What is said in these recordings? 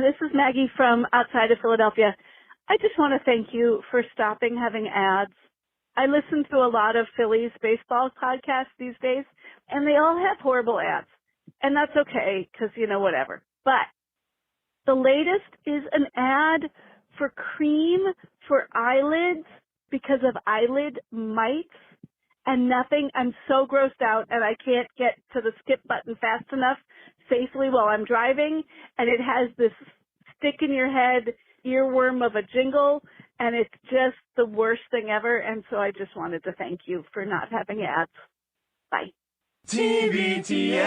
This is Maggie from outside of Philadelphia. I just want to thank you for stopping having ads. I listen to a lot of Phillies baseball podcasts these days, and they all have horrible ads. And that's okay, because, whatever. But the latest is an ad for cream for eyelids because of eyelid mites and nothing. I'm so grossed out, and I can't get to the skip button fast enough safely while I'm driving. And it has this stick in your head earworm of a jingle, and it's just the worst thing ever. And so I just wanted to thank you for not having ads. Bye. TBTL.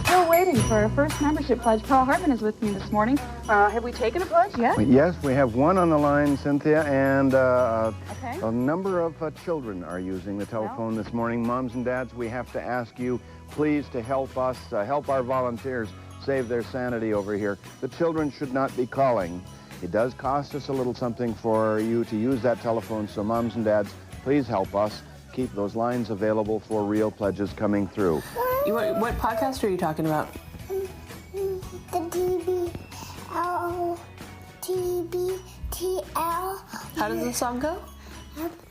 Still waiting for our first membership pledge. Paul Hartman is with me this morning. Have we taken a pledge yet? Yes, we have one on the line, Cynthia, and Okay. a number of children are using the telephone this morning. Moms and dads, we have to ask you, please, to help us, help our volunteers save their sanity over here. The children should not be calling. It does cost us a little something for you to use that telephone, so moms and dads, please help us keep those lines available for real pledges coming through. What podcast are you talking about? The TBTL. How does the song go?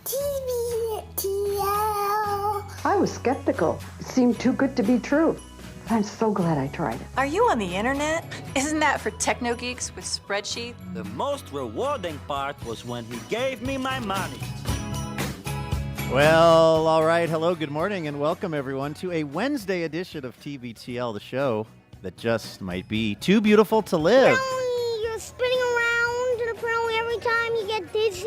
TBTL. I was skeptical. It seemed too good to be true. I'm so glad I tried it. Are you on the internet? Isn't that for techno geeks with spreadsheets? The most rewarding part was when he gave me my money. Well, all right. Hello, good morning, and welcome, everyone, to a Wednesday edition of TBTL, the show that just might be too beautiful to live. Brownie, you're spinning around apparently every time you get dizzy.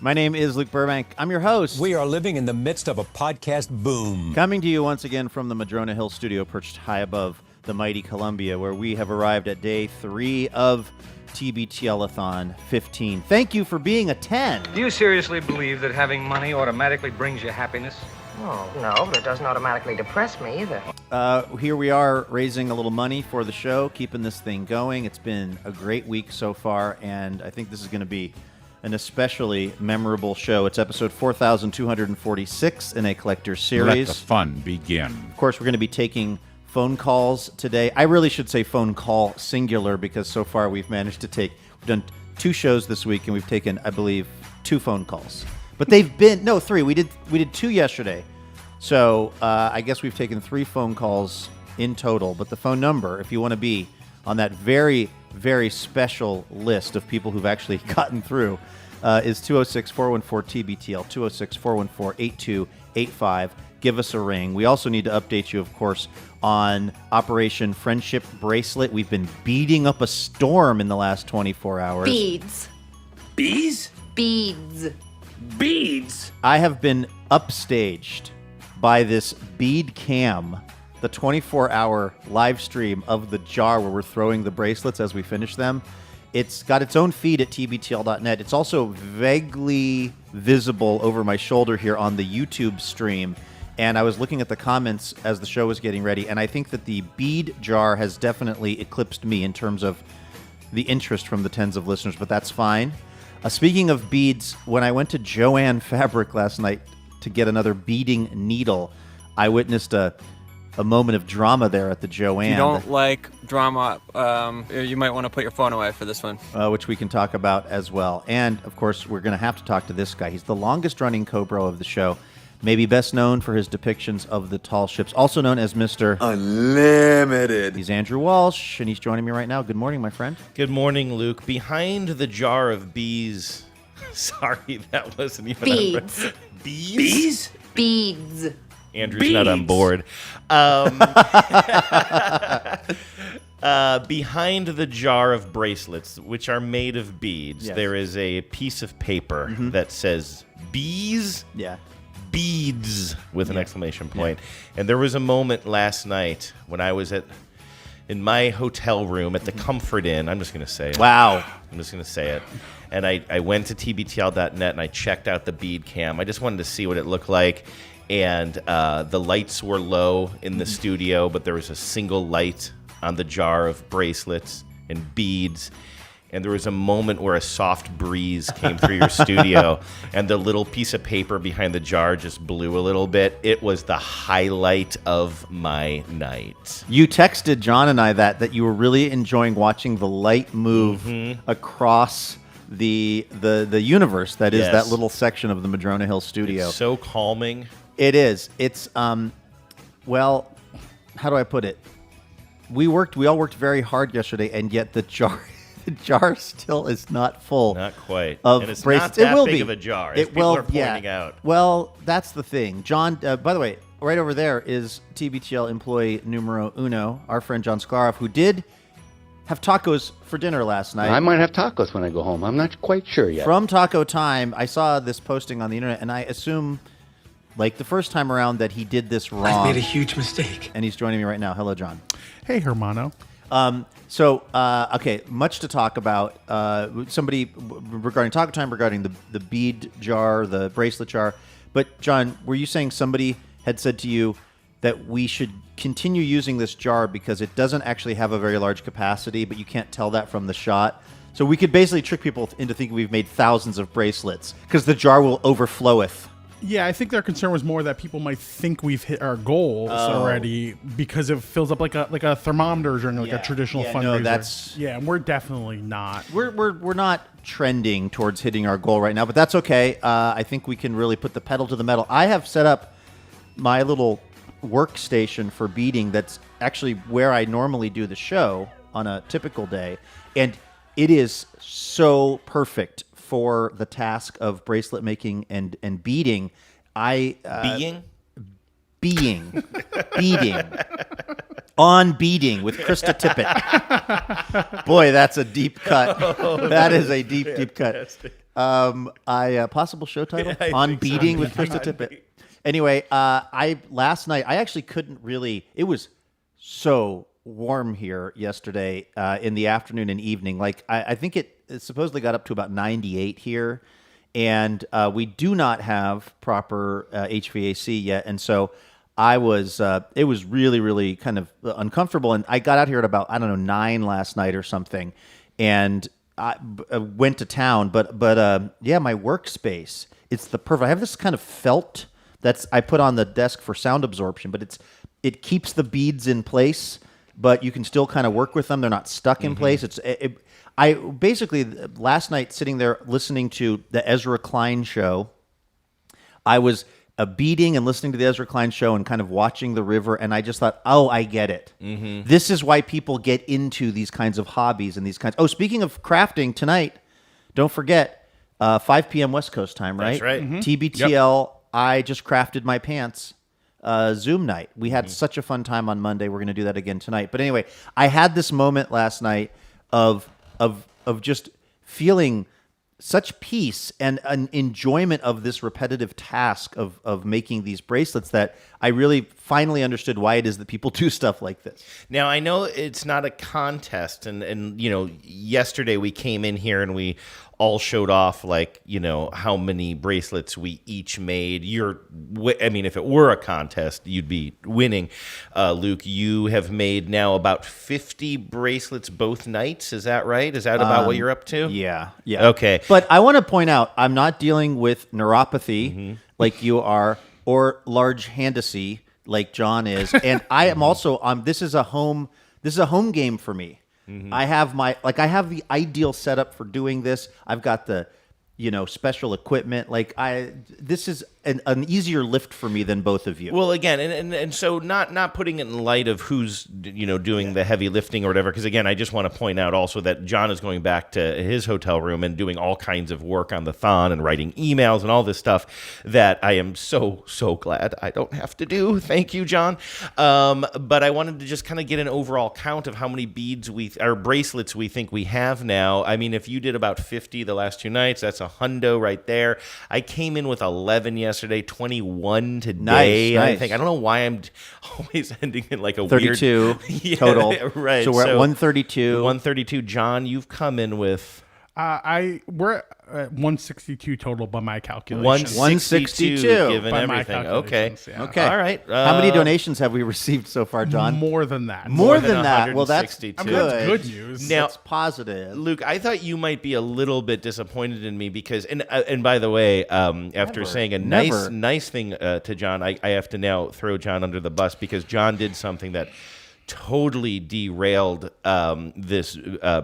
My name is Luke Burbank. I'm your host. We are living in the midst of a podcast boom. Coming to you once again from the Madrona Hill studio, perched high above the mighty Columbia, where we have arrived at day 3 of TBTL-a-Thon 15. Thank you for being a 10. Do you seriously believe that having money automatically brings you happiness? Oh, no, but it doesn't automatically depress me either. Here we are raising a little money for the show, keeping this thing going. It's been a great week so far, and I think this is going to be an especially memorable show. It's episode 4246 in a collector series. Let the fun begin. Of course, we're going to be taking phone calls today. I really should say phone call singular, because so far we've done 2 shows this week, and we've taken, I believe, 2 phone calls. But they've been, 3. We did 2 yesterday. So I guess we've taken 3 phone calls in total. But the phone number, if you want to be on that very, very special list of people who've actually gotten through, is 206-414-TBTL, 206-414-8285. Give us a ring. We also need to update you, of course, on Operation Friendship Bracelet. We've been beating up a storm in the last 24 hours. Beads. Bees? Beads. Beads? I have been upstaged by this bead cam, the 24-hour live stream of the jar where we're throwing the bracelets as we finish them. It's got its own feed at TBTL.net. It's also vaguely visible over my shoulder here on the YouTube stream. And I was looking at the comments as the show was getting ready, and I think that the bead jar has definitely eclipsed me in terms of the interest from the tens of listeners, but that's fine. Speaking of beads, when I went to Joann Fabric last night to get another beading needle, I witnessed a moment of drama there at the Joann. If you don't like drama, you might want to put your phone away for this one. Which we can talk about as well. And, of course, we're going to have to talk to this guy. He's the longest-running co-bro of the show. Maybe best known for his depictions of the tall ships, also known as Mr. Unlimited. He's Andrew Walsh, and he's joining me right now. Good morning, my friend. Good morning, Luke. Behind the jar of bees. Sorry, that wasn't even Beads. Bees? Beads. Andrew's Beads. not on board. Behind the jar of bracelets, which are made of beads, Yes. there is a piece of paper that says bees. Yeah. Beads with an exclamation point. And there was a moment last night when I was in my hotel room at the Comfort Inn. I'm just going to say it. Wow. I'm just going to say it. And I went to TBTL.net and I checked out the bead cam. I just wanted to see what it looked like. And the lights were low in the studio, but there was a single light on the jar of bracelets and beads. and there was a moment where a soft breeze came through your studio, and the little piece of paper behind the jar just blew a little bit. It was the highlight of my night. You texted John and I that you were really enjoying watching the light move across the universe that is that little section of the Madrona Hill studio. It's so calming. It is. It's well, how do I put it? We all worked very hard yesterday, and yet the jar still is not full. Not quite. Of and it's bracelets. not that it will big be of a jar, as it people will, are pointing out. Well, that's the thing. John, by the way, right over there is TBTL employee numero uno, our friend John Sklaroff, who did have tacos for dinner last night. I might have tacos when I go home. I'm not quite sure yet. From Taco Time, I saw this posting on the internet, and I assume, like the first time around, that he did this wrong. I've made a huge mistake. And he's joining me right now. Hello, John. Hey, Hermano. Okay, much to talk about. Somebody regarding Taco Time, regarding the bead jar, the bracelet jar. But, John, were you saying somebody had said to you that we should continue using this jar because it doesn't actually have a very large capacity, but you can't tell that from the shot? So we could basically trick people into thinking we've made thousands of bracelets because the jar will overfloweth. Yeah, I think their concern was more that people might think we've hit our goals already because it fills up like a thermometer during a traditional fundraiser. No, and we're definitely not. We're not trending towards hitting our goal right now, but that's okay. I think we can really put the pedal to the metal. I have set up my little workstation for beading. That's actually where I normally do the show on a typical day, and it is so perfect for the task of bracelet making and beading. Beading on beading with Krista Tippett. Boy, that's a deep cut. That is a deep cut. Possible show title on beading with Krista Tippett. Anyway, last night I actually couldn't really. It was so warm here yesterday in the afternoon and evening. Like I think it supposedly got up to about 98 here, and we do not have proper HVAC yet, and so I was. It was really kind of uncomfortable, and I got out here at about 9 last night or something, and I went to town. But my workspace, it's the perfect. I have this kind of felt I put on the desk for sound absorption, but it keeps the beads in place, but you can still kind of work with them. They're not stuck in place. I basically last night sitting there listening to the Ezra Klein show, I was beading and listening to the Ezra Klein show and kind of watching the river, and I just thought, oh, I get it. This is why people get into these kinds of hobbies and these kinds. Oh, speaking of crafting, tonight, don't forget, 5 p.m. West Coast time, right? That's right. TBTL. Yep. I just crafted my pants. Zoom night. We had such a fun time on Monday. We're going to do that again tonight. But anyway, I had this moment last night of just feeling such peace and an enjoyment of this repetitive task of making these bracelets that I really finally understood why it is that people do stuff like this. Now, I know it's not a contest, and yesterday we came in here and we all showed off how many bracelets we each made. If it were a contest, you'd be winning. Luke, you have made now about 50 bracelets both nights. Is that right? Is that about what you're up to? Yeah. Okay. But I want to point out, I'm not dealing with neuropathy like you are, or large handacy like John is, and I am also. This is a home game for me. I have the ideal setup for doing this. I've got the, special equipment. This is an easier lift for me than both of you. Well, again, and so not putting it in light of who's doing the heavy lifting or whatever. Because again, I just want to point out also that John is going back to his hotel room and doing all kinds of work on the Thon and writing emails and all this stuff that I am so glad I don't have to do. Thank you, John. But I wanted to just kind of get an overall count of how many bracelets we think we have now. I mean, if you did about 50 the last 2 nights, that's a hundo right there. I came in with 11 yesterday, 21 today. Nice. I think. I don't know why I'm always ending in like a 32 weird... total. Right. So we're at 132. 132. John, you've come in with... We're at 162 total by my calculations. 162 given by my everything. Okay. calculations, yeah. Okay. All right. How many donations have we received so far, John? More than that. More than that. Well, that's 162. good. That's good news. Now, That's positive. Luke, I thought you might be a little bit disappointed in me because, and by the way, after saying a nice thing to John, I have to now throw John under the bus because John did something that totally derailed this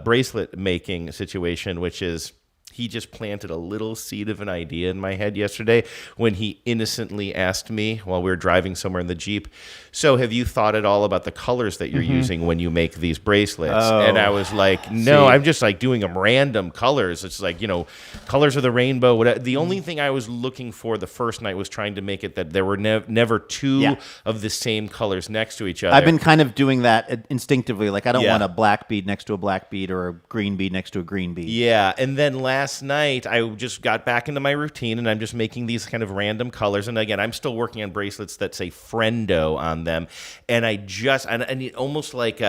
bracelet making situation, which is he just planted a little seed of an idea in my head yesterday when he innocently asked me while we were driving somewhere in the Jeep, so have you thought at all about the colors that you're using when you make these bracelets? And I was like, no, I'm just like doing them random colors. It's like, colors of the rainbow. Whatever. The only thing I was looking for the first night was trying to make it that there were never two of the same colors next to each other. I've been kind of doing that instinctively. Like I don't want a black bead next to a black bead or a green bead next to a green bead. Yeah, and then last night I just got back into my routine and I'm just making these kind of random colors. And again, I'm still working on bracelets that say friendo on them. And I just, and it almost like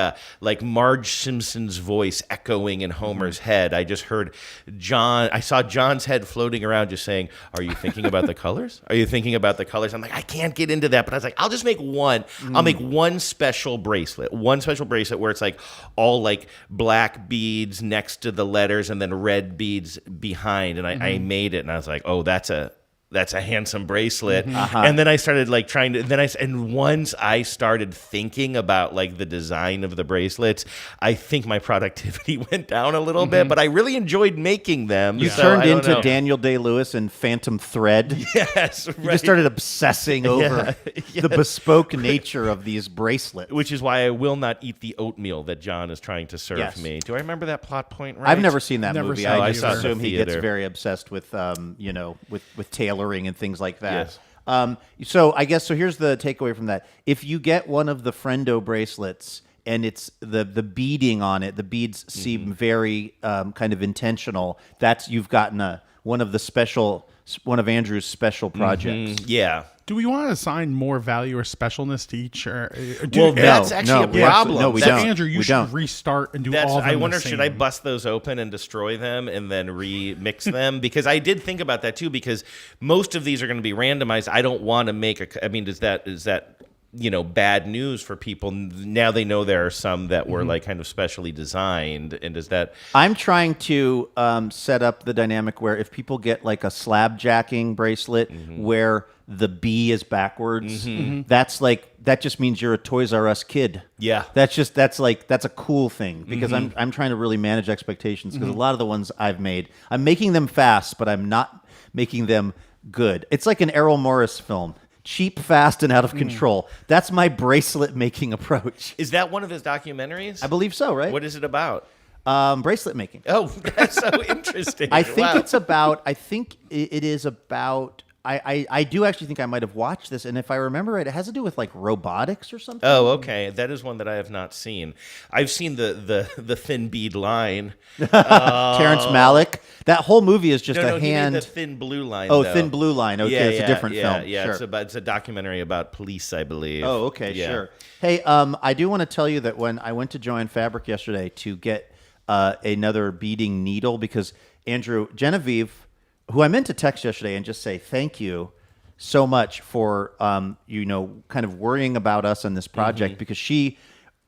Marge Simpson's voice echoing in Homer's head. I just heard I saw John's head floating around just saying, are you thinking about the colors? Are you thinking about the colors? I'm like, I can't get into that. But I was like, I'll just make one. I'll make one special bracelet where it's like all like black beads next to the letters and then red beads behind. And I made it and I was like, oh, that's a handsome bracelet. And then I started like and once I started thinking about like the design of the bracelets, I think my productivity went down a little bit, but I really enjoyed making them. You turned into Daniel Day-Lewis and Phantom Thread. Yes, right. You just started obsessing over the bespoke nature of these bracelets. Which is why I will not eat the oatmeal that John is trying to serve me. Do I remember that plot point right? I've never seen that movie. I saw assume he gets very obsessed with, with tailoring and things like that. Yes. So here's the takeaway from that. If you get one of the friendo bracelets and it's the beading on it, the beads seem very kind of intentional. You've gotten one of Andrew's special projects. Yeah. Do we want to assign more value or specialness to each? That's actually a problem. No, we don't. Andrew, you should restart and do all of them. I wonder, should I bust those open and destroy them and then remix them? Because I did think about that too. Because most of these are going to be randomized. I don't want to make is that bad news for people? Now they know there are some that were like kind of specially designed, and is that? I'm trying to set up the dynamic where if people get like a slab jacking bracelet where the B is backwards, that just means you're a Toys R Us kid. Yeah, that's a cool thing because I'm trying to really manage expectations because a lot of the ones I've made, I'm making them fast, but I'm not making them good. It's like an Errol Morris film. Cheap, fast, and out of control. That's my bracelet making approach. Is that one of his documentaries? I believe so, right? What is it about? Bracelet making. Oh, that's so interesting. I think it is about. I do actually think I might have watched this, and if I remember right, it has to do with like robotics or something. Oh, okay. That is one that I have not seen. I've seen the Thin Bead Line. Terrence Malick. That whole movie is just a hand. He made the Thin Blue Line. Oh, though. Thin Blue Line. Okay, it's a different film. Yeah, sure. it's a documentary about police, I believe. Oh, okay, sure. Hey, I do want to tell you that when I went to Joann Fabric yesterday to get another beading needle, because Genevieve, who I meant to text yesterday and just say thank you so much for kind of worrying about us on this project, because she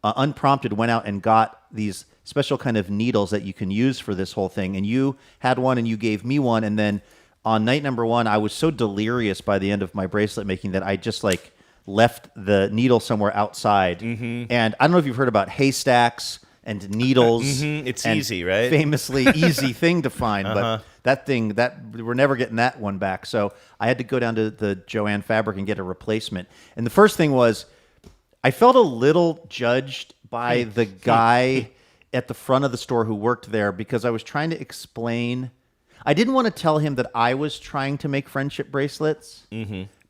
unprompted went out and got these special kind of needles that you can use for this whole thing, and you had one and you gave me one, and then on night number one I was so delirious by the end of my bracelet making that I just like left the needle somewhere outside. And I don't know if you've heard about haystacks and needles. It's easy, right? Famously easy thing to find, but that thing, we're never getting that one back. So I had to go down to the Joann Fabric and get a replacement. And the first thing was, I felt a little judged by the guy at the front of the store who worked there, because I was trying to explain. I didn't want to tell him that I was trying to make friendship bracelets,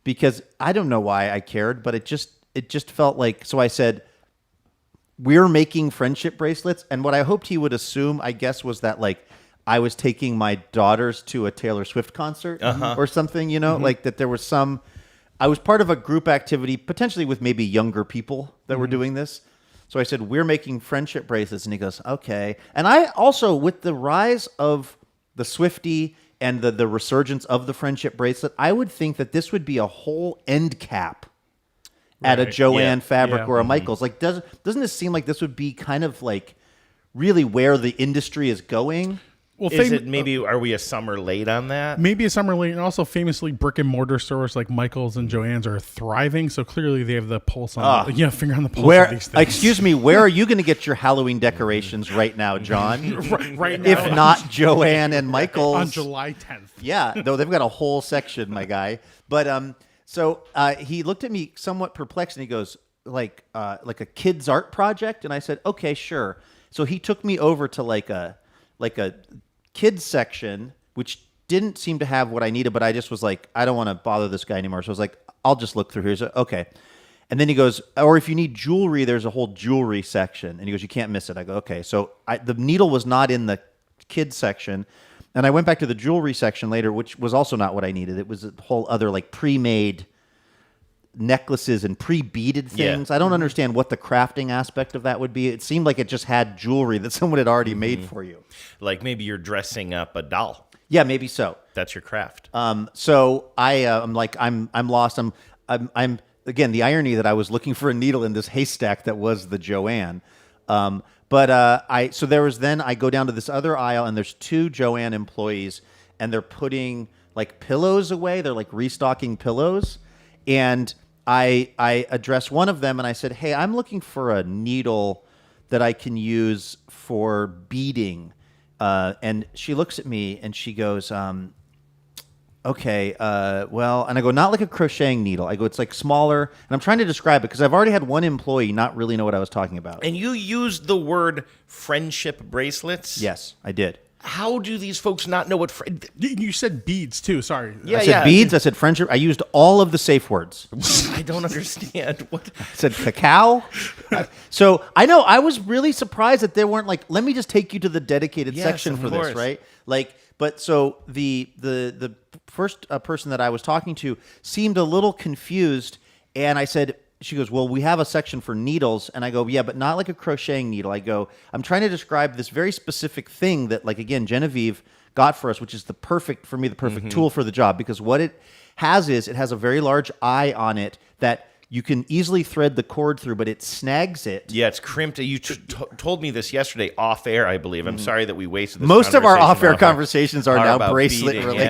because I don't know why I cared, but it just felt like. So I said, we're making friendship bracelets, and what I hoped he would assume, I guess, was that like I was taking my daughters to a Taylor Swift concert or something, like that there was some. I was part of a group activity, potentially with maybe younger people that were doing this. So I said, we're making friendship bracelets. And he goes, okay. And I also, with the rise of the Swiftie and the resurgence of the friendship bracelet, I would think that this would be a whole end cap at a Joanne fabric or a Michaels. Like, doesn't this seem like this would be kind of like really where the industry is going? Well, are we a summer late on that? Maybe a summer late, and also famously brick and mortar stores like Michaels and Joann's are thriving, so clearly they have the pulse on finger on the pulse of these things. Excuse me, where are you going to get your Halloween decorations right now, John? right now. If not Joanne and Michaels. On July 10th. Yeah, though they've got a whole section, my guy. But so he looked at me somewhat perplexed, and he goes, like a kid's art project? And I said, okay, sure. So he took me over to like a kids section, which didn't seem to have what I needed, but I just was like, I don't want to bother this guy anymore. So I was like, I'll just look through here. So, okay. And then he goes, or if you need jewelry, there's a whole jewelry section. And he goes, you can't miss it. I go, okay. So the needle was not in the kids section. And I went back to the jewelry section later, which was also not what I needed. It was a whole other like pre-made necklaces and pre-beaded things. I don't understand what the crafting aspect of that would be. It seemed like it just had jewelry that someone had already made for you. Like maybe you're dressing up a doll. Yeah, maybe so. That's your craft. So I'm like, I'm lost. I'm again, the irony that I was looking for a needle in this haystack that was the Joanne. So I go down to this other aisle, and there's 2 Joanne employees, and they're putting like pillows away. They're like restocking pillows. And I addressed one of them, and I said, hey, I'm looking for a needle that I can use for beading. And she looks at me, and she goes, okay, well, and I go, not like a crocheting needle. I go, it's like smaller. And I'm trying to describe it because I've already had one employee not really know what I was talking about. And you used the word friendship bracelets? Yes, I did. How do these folks not know what... You said beads, too. Sorry. I said beads. I said friendship. I used all of the safe words. I don't understand. What? I said cacao. So I know I was really surprised that they weren't like, let me just take you to the dedicated section for this, right? Like, but so the first person that I was talking to seemed a little confused, and I said... She goes, well, we have a section for needles. And I go, yeah, but not like a crocheting needle. I go, I'm trying to describe this very specific thing that, like, again, Genevieve got for us, which is the perfect tool for the job. Because what it has is it has a very large eye on it that you can easily thread the cord through, but it snags it. Yeah, it's crimped. You told me this yesterday off air, I believe. I'm sorry that we wasted this Most of our off-air conversations are now bracelet beading, related.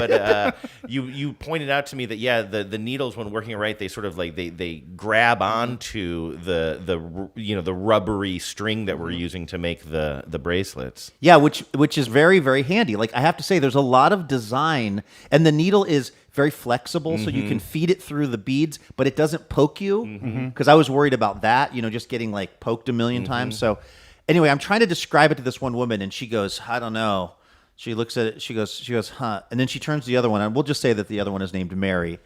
Yeah, but you pointed out to me that, the needles, when working right, they sort of like they grab onto the rubbery string that we're using to make the bracelets. Yeah, which is very, very handy. Like, I have to say, there's a lot of design, and the needle is very flexible, so you can feed it through the beads, but it doesn't poke you, because I was worried about that, just getting like poked a million times. So anyway, I'm trying to describe it to this one woman, and she goes, I don't know. She looks at it, she goes, huh. And then she turns to the other one, and we'll just say that the other one is named Mary,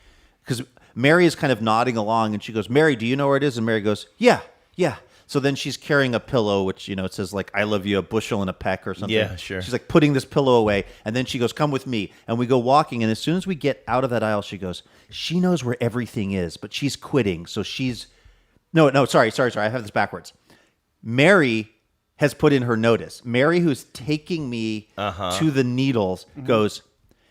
because Mary is kind of nodding along, and she goes, Mary, do you know where it is? And Mary goes, yeah. So then she's carrying a pillow, which, it says like, I love you, a bushel and a peck or something. Yeah, sure. She's like putting this pillow away. And then she goes, come with me. And we go walking. And as soon as we get out of that aisle, she goes, she knows where everything is, but she's quitting. So she's, no, sorry. I have this backwards. Mary has put in her notice. Mary, who's taking me to the needles, goes,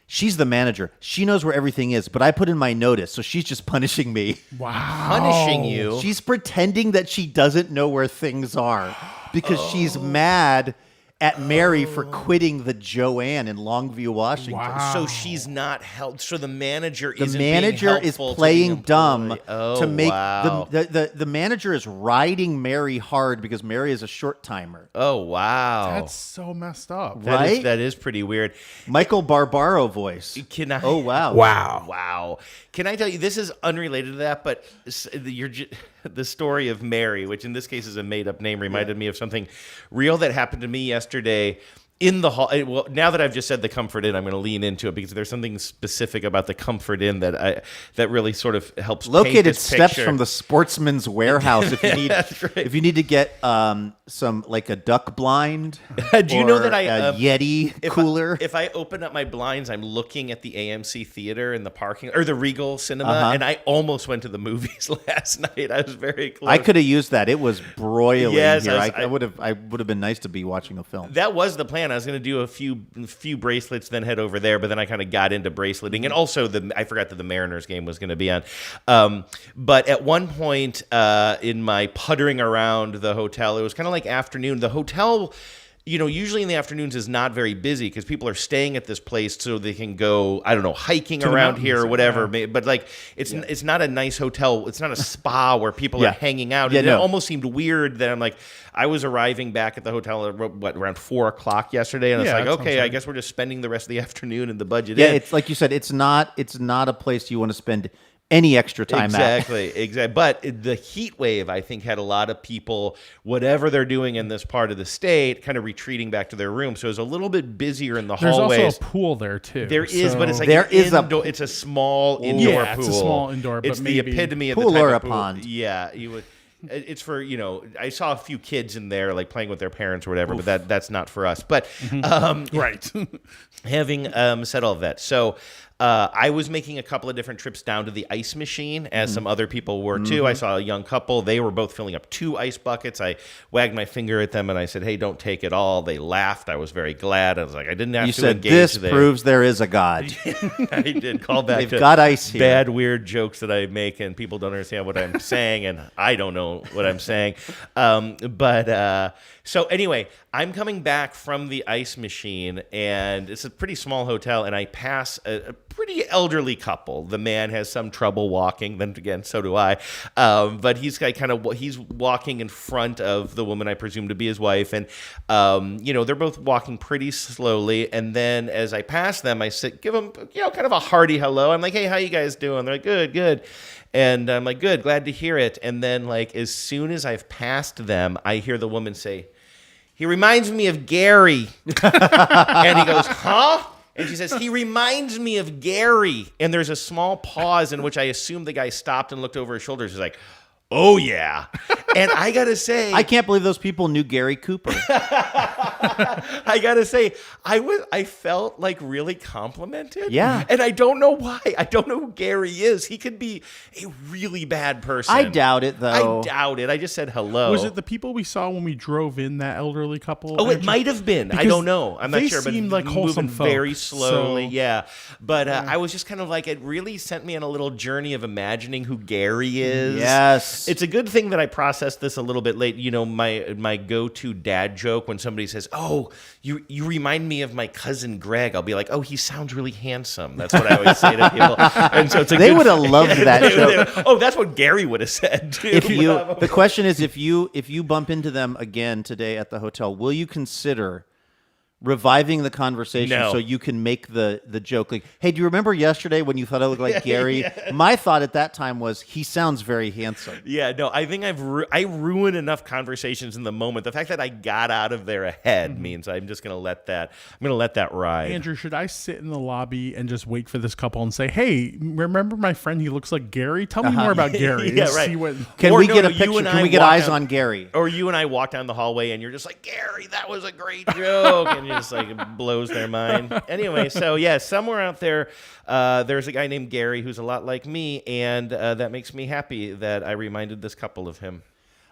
she's the manager. She knows where everything is, but I put in my notice, so she's just punishing me. Wow. Punishing you? She's pretending that she doesn't know where things are because she's mad at Mary for quitting the Joanne in Longview, Washington. Wow. So she's not helped. So the manager is playing dumb to make wow. the manager is riding Mary hard because Mary is a short timer. Oh wow, that's so messed up. Right? That is pretty weird. Michael Barbaro voice. Oh wow. Wow. Can I tell you, this is unrelated to that, but the story of Mary, which in this case is a made-up name, reminded me of something real that happened to me yesterday. In the hall. Well, now that I've just said the Comfort Inn, I'm going to lean into it because there's something specific about the Comfort Inn that really sort of helps. Located steps from the Sportsman's Warehouse. If you need, right. if you need to get some like a duck blind. Do you know that a Yeti cooler? If I open up my blinds, I'm looking at the AMC theater in the parking or the Regal Cinema, and I almost went to the movies last night. I was very close. I could have used that. It was broiling yes, here. I would have been nice to be watching a film. That was the plan. I was going to do a few bracelets, then head over there, but then I kind of got into braceleting, and also I forgot that the Mariners game was going to be on. But at one point in my puttering around the hotel, it was kind of like afternoon. The hotel, usually in the afternoons is not very busy because people are staying at this place so they can go, I don't know, hiking around here or whatever. Yeah. But like, it's not a nice hotel. It's not a spa where people are hanging out. It almost seemed weird that I'm like, I was arriving back at the hotel at around 4:00 yesterday, and it's like, okay, I guess we're just spending the rest of the afternoon in the budget. Yeah, it's like you said, it's not a place you want to spend any extra time at. Exactly. But the heat wave, I think, had a lot of people, whatever they're doing in this part of the state, kind of retreating back to their room. So it was a little bit busier in the hallways. There's also a pool there too. There is, but it's like it's a small indoor pool. It's a small indoor, but it's the epitome of pool the type or of a pool. pond. Yeah, you would. It's for, I saw a few kids in there like playing with their parents or whatever, but that's not for us. But right. Having said all of that, so I was making a couple of different trips down to the ice machine, as some other people were too. I saw a young couple. They were both filling up 2 ice buckets. I wagged my finger at them and I said, hey, don't take it all. They laughed. I was very glad. I was like, I didn't have to engage. You said, this proves there is a God. I did call back They've to got ice here. Bad, weird jokes that I make and people don't understand what I'm saying and I don't know what I'm saying. So anyway, I'm coming back from the ice machine, and it's a pretty small hotel, and I pass a pretty elderly couple. The man has some trouble walking. Then again, so do I. But he's he's walking in front of the woman I presume to be his wife, and they're both walking pretty slowly. And then as I pass them, I give them kind of a hearty hello. I'm like, hey, how you guys doing? They're like, good. And I'm like, good, glad to hear it. And then like as soon as I've passed them, I hear the woman say, he reminds me of Gary. And he goes, huh? And she says, he reminds me of Gary. And there's a small pause in which I assume the guy stopped and looked over his shoulders. He's like, oh, yeah. And I got to say, I can't believe those people knew Gary Cooper. I got to say, I felt like really complimented. Yeah. And I don't know why. I don't know who Gary is. He could be a really bad person. I doubt it, though. I doubt it. I just said hello. Was it the people we saw when we drove in, that elderly couple? Oh, it might have been. I don't know. I'm not sure. They seemed but like wholesome moving folk, very slowly. so- Yeah. But I was just kind of like, it really sent me on a little journey of imagining who Gary is. Yes. It's a good thing that I processed this a little bit late. My go-to dad joke when somebody says, oh, you remind me of my cousin Greg. I'll be like, oh, he sounds really handsome. That's what I always say to people. And so they would have loved that joke. Oh, that's what Gary would have said too. The question is, if you bump into them again today at the hotel, will you consider reviving the conversation so you can make the joke like, hey, do you remember yesterday when you thought I looked like Gary? Yeah. My thought at that time was, he sounds very handsome. Yeah, no, I think I ruin enough conversations in the moment. The fact that I got out of there ahead means I'm just going to let that ride. Andrew, should I sit in the lobby and just wait for this couple and say, hey, remember my friend? He looks like Gary. Tell me more about Gary. Yeah, right. Can we get a picture? Can we get eyes on Gary? Or you and I walk down the hallway and you're just like, Gary, that was a great joke. And just like it blows their mind. Anyway, so yeah, somewhere out there, there's a guy named Gary who's a lot like me, and that makes me happy that I reminded this couple of him.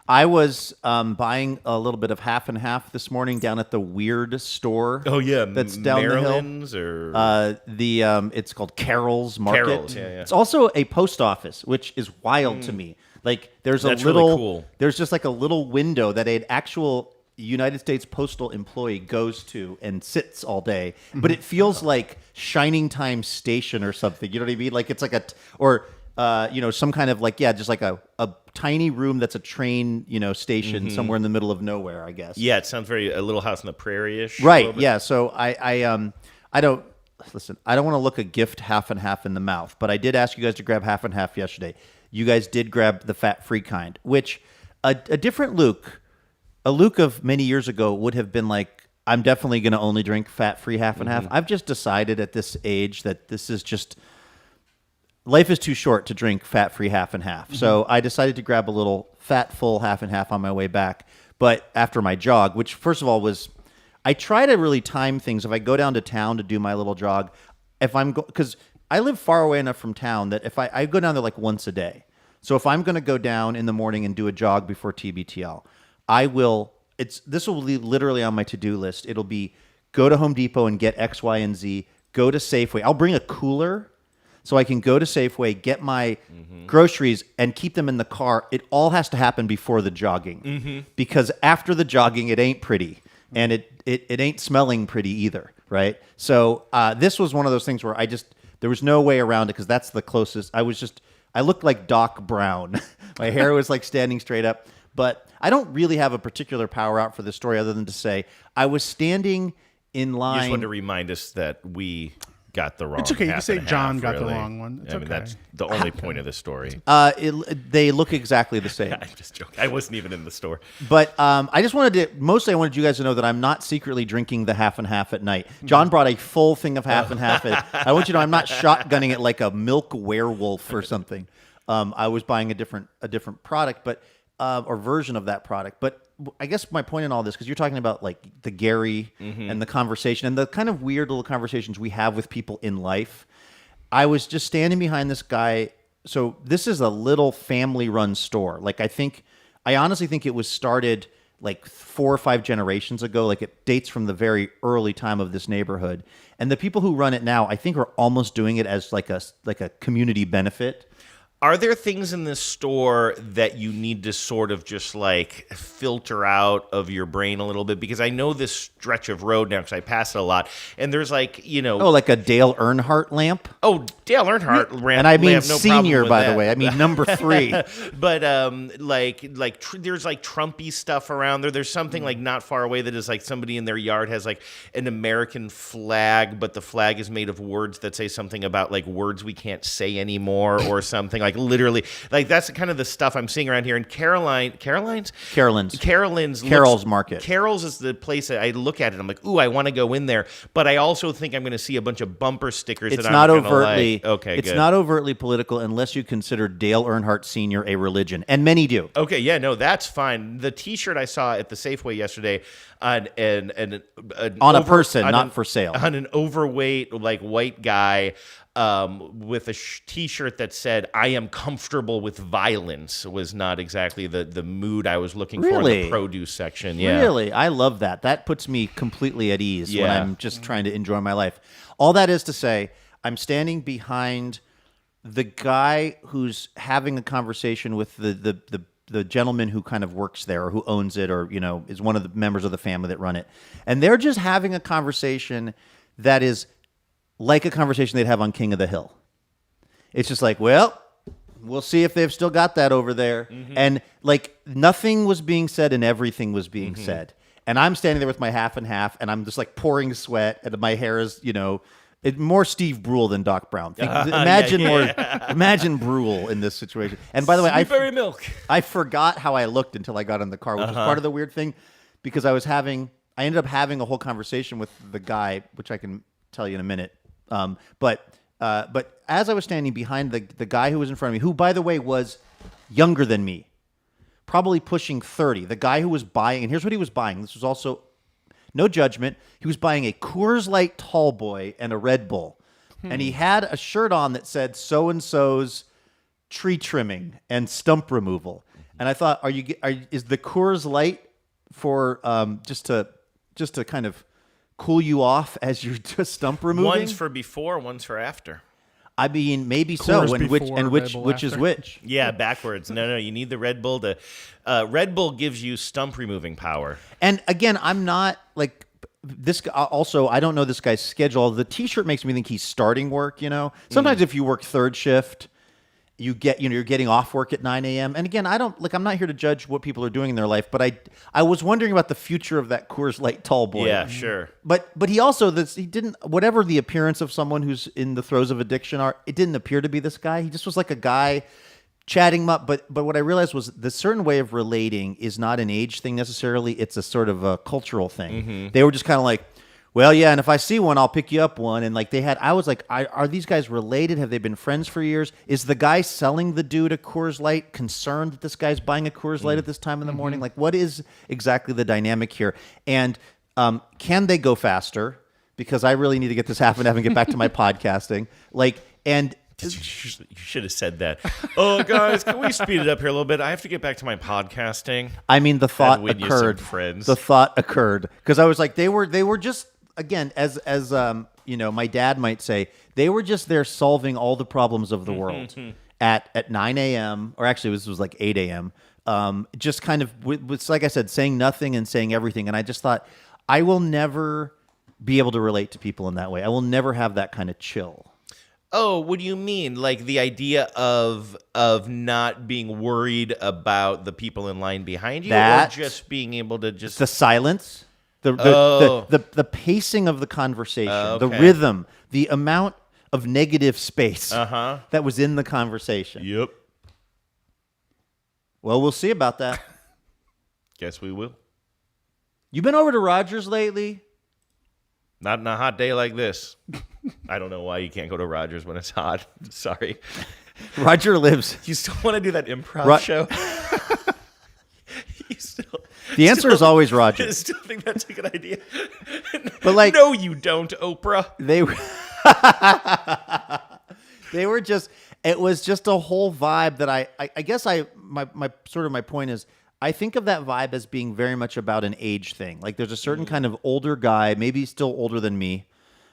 I was buying a little bit of half and half this morning down at the Weird store. Oh yeah, that's down Maryland's the hill. It's called Carol's Market. Carol's, yeah. It's also a post office, which is wild to me. Like there's That's really cool. There's just like a little window that an actual United States postal employee goes to and sits all day, but it feels like Shining Time Station or something. You know what I mean? Like it's like some kind of just like a tiny room that's a train, station somewhere in the middle of nowhere, I guess. Yeah, it sounds very a Little House on the Prairie-ish. Right. Yeah. So I don't want to look a gift half and half in the mouth, but I did ask you guys to grab half and half yesterday. You guys did grab the fat-free kind, which a different Luke. A Luke of many years ago would have been like, I'm definitely going to only drink fat-free half and half. I've just decided at this age that this is just life is too short to drink fat-free half and half. So I decided to grab a little fat-full half and half on my way back. But after my jog, which first of all was, I try to really time things. If I go down to town to do my little jog, because I live far away enough from town that if I go down there like once a day. So if I'm going to go down in the morning and do a jog before TBTL, I will. This will be literally on my to-do list. It'll be go to Home Depot and get X, Y, and Z. Go to Safeway. I'll bring a cooler so I can go to Safeway, get my groceries, and keep them in the car. It all has to happen before the jogging because after the jogging, it ain't pretty, and it ain't smelling pretty either, right? So this was one of those things where there was no way around it because that's the closest. I looked like Doc Brown. My hair was like standing straight up. But I don't really have a particular power out for this story other than to say I was standing in line. You just wanted to remind us that we got the wrong. It's okay. You can say John got the really. wrong one. It's I mean, that's the only point of the story. They look exactly the same. I'm just joking. I wasn't even in the store. But I wanted you guys to know that I'm not secretly drinking the half and half at night. John brought a full thing of half and half. I want you to know I'm not shotgunning it like a milk werewolf or something. I was buying a different product, but or version of that product. But I guess my point in all this, because you're talking about like the Gary and the conversation and the kind of weird little conversations we have with people in life. I was just standing behind this guy. So this is a little family-run store. Like I honestly think it was started like 4 or 5 generations ago. Like it dates from the very early time of this neighborhood. And the people who run it now, I think, are almost doing it as like a community benefit. Are there things in this store that you need to sort of just like filter out of your brain a little bit? Because I know this stretch of road now because I pass it a lot. And there's like, like a Dale Earnhardt lamp? Oh, Dale Earnhardt lamp. And I mean no senior, by the way. I mean number 3. But there's like Trumpy stuff around there. There's something like not far away that is like somebody in their yard has like an American flag, but the flag is made of words that say something about like words we can't say anymore or something like literally, like that's kind of the stuff I'm seeing around here. And Carol's Market. Carol's is the place that I look at it. I'm like, ooh, I want to go in there, but I also think I'm going to see a bunch of bumper stickers. It's that not I'm overtly. Like. Okay, it's good. not overtly political unless you consider Dale Earnhardt Sr. a religion, and many do. Okay, yeah, no, that's fine. The T-shirt I saw at the Safeway yesterday on a person, not for sale, on an overweight like white guy. With a T-shirt that said "I am comfortable with violence" was not exactly the mood I was looking for in the produce section. Yeah, really, I love that. That puts me completely at ease when I'm just trying to enjoy my life. All that is to say, I'm standing behind the guy who's having a conversation with the gentleman who kind of works there or who owns it or is one of the members of the family that run it, and they're just having a conversation that is like a conversation they'd have on King of the Hill. It's just like, well, we'll see if they've still got that over there. And like nothing was being said and everything was being said. And I'm standing there with my half and half and I'm just like pouring sweat and my hair is, more Steve Brule than Doc Brown. Imagine Brule in this situation. And by the way, I forgot how I looked until I got in the car, which was part of the weird thing because I ended up having a whole conversation with the guy, which I can tell you in a minute. But as I was standing behind the guy who was in front of me, who, by the way, was younger than me, probably pushing 30, the guy who was buying, and here's what he was buying. This was also, no judgment, he was buying a Coors Light Tall Boy and a Red Bull. And he had a shirt on that said so-and-so's tree trimming and stump removal. And I thought, is the Coors Light for just to kind of cool you off as you're just stump removing? One's for before, one's for after. I mean, maybe so. And which is which? Yeah, backwards. No, you need the Red Bull to. Red Bull gives you stump removing power. And again, I'm not like this. Also, I don't know this guy's schedule. The T-shirt makes me think he's starting work. Sometimes if you work third shift, you get, you're getting off work at 9 a.m. And again, I'm not here to judge what people are doing in their life, but I was wondering about the future of that Coors Light Tall Boy. Yeah, sure. But he also, he didn't, whatever the appearance of someone who's in the throes of addiction it didn't appear to be this guy. He just was like a guy chatting them up. But what I realized was the certain way of relating is not an age thing necessarily. It's a sort of a cultural thing. Mm-hmm. They were just kind of like, well, yeah, and if I see one, I'll pick you up one. And like I was like, are these guys related? Have they been friends for years? Is the guy selling the dude a Coors Light concerned that this guy's buying a Coors Light at this time in the morning? Like, what is exactly the dynamic here? And can they go faster? Because I really need to get this half and get back to my podcasting. Like, and you should have said that. Oh, guys, can we speed it up here a little bit? I have to get back to my podcasting. I mean, the thought occurred. The thought occurred because I was like, they were just. Again, as my dad might say, they were just there solving all the problems of the world at 9 a.m. or actually this was like 8 a.m. Just kind of, with, like I said, saying nothing and saying everything. And I just thought, I will never be able to relate to people in that way. I will never have that kind of chill. Oh, what do you mean? Like the idea of not being worried about the people in line behind you, or just being able to just the silence. The pacing of the conversation, the rhythm, the amount of negative space that was in the conversation. Yep. Well, we'll see about that. Guess we will. You been over to Rogers lately? Not in a hot day like this. I don't know why you can't go to Rogers when it's hot. Sorry. Roger lives. You still want to do that improv show? The answer is always Roger. I still think that's a good idea. But like, no, you don't, Oprah. They were just. It was just a whole vibe that I guess my point is I think of that vibe as being very much about an age thing. Like there's a certain kind of older guy, maybe still older than me,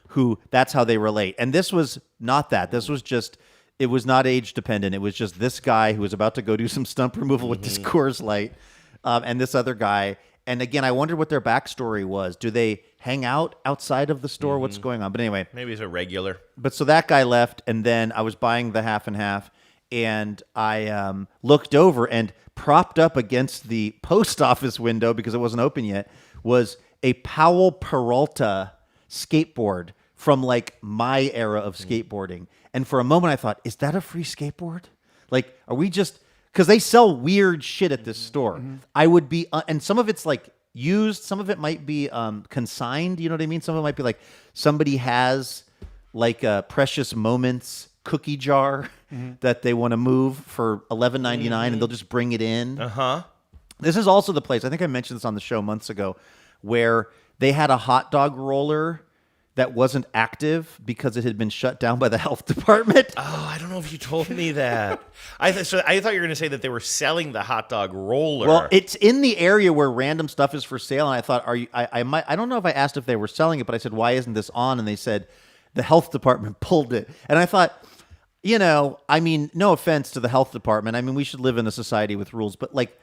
who that's how they relate. And this was not that. This was just. It was not age dependent. It was just this guy who was about to go do some stump removal with this Coors Light. And this other guy. And again, I wondered what their backstory was. Do they hang out outside of the store? What's going on? But anyway. Maybe he's a regular. But so that guy left, and then I was buying the half and half, and I looked over, and propped up against the post office window, because it wasn't open yet, was a Powell Peralta skateboard from like my era of skateboarding. And for a moment I thought, is that a free skateboard? Like, are we just... Because they sell weird shit at this store. I would be, and some of it's like used, some of it might be consigned. You know what I mean? Some of it might be like somebody has like a Precious Moments cookie jar that they want to move for $11.99, and they'll just bring it in. This is also the place, I think I mentioned this on the show months ago, where they had a hot dog roller that wasn't active because it had been shut down by the health department. Oh, I don't know if you told me that. I thought you were going to say that they were selling the hot dog roller. Well, it's in the area where random stuff is for sale, and I thought, I don't know if I asked if they were selling it, but I said, why isn't this on? And they said the health department pulled it. And I thought, I mean, no offense to the health department. I mean, we should live in a society with rules, but like,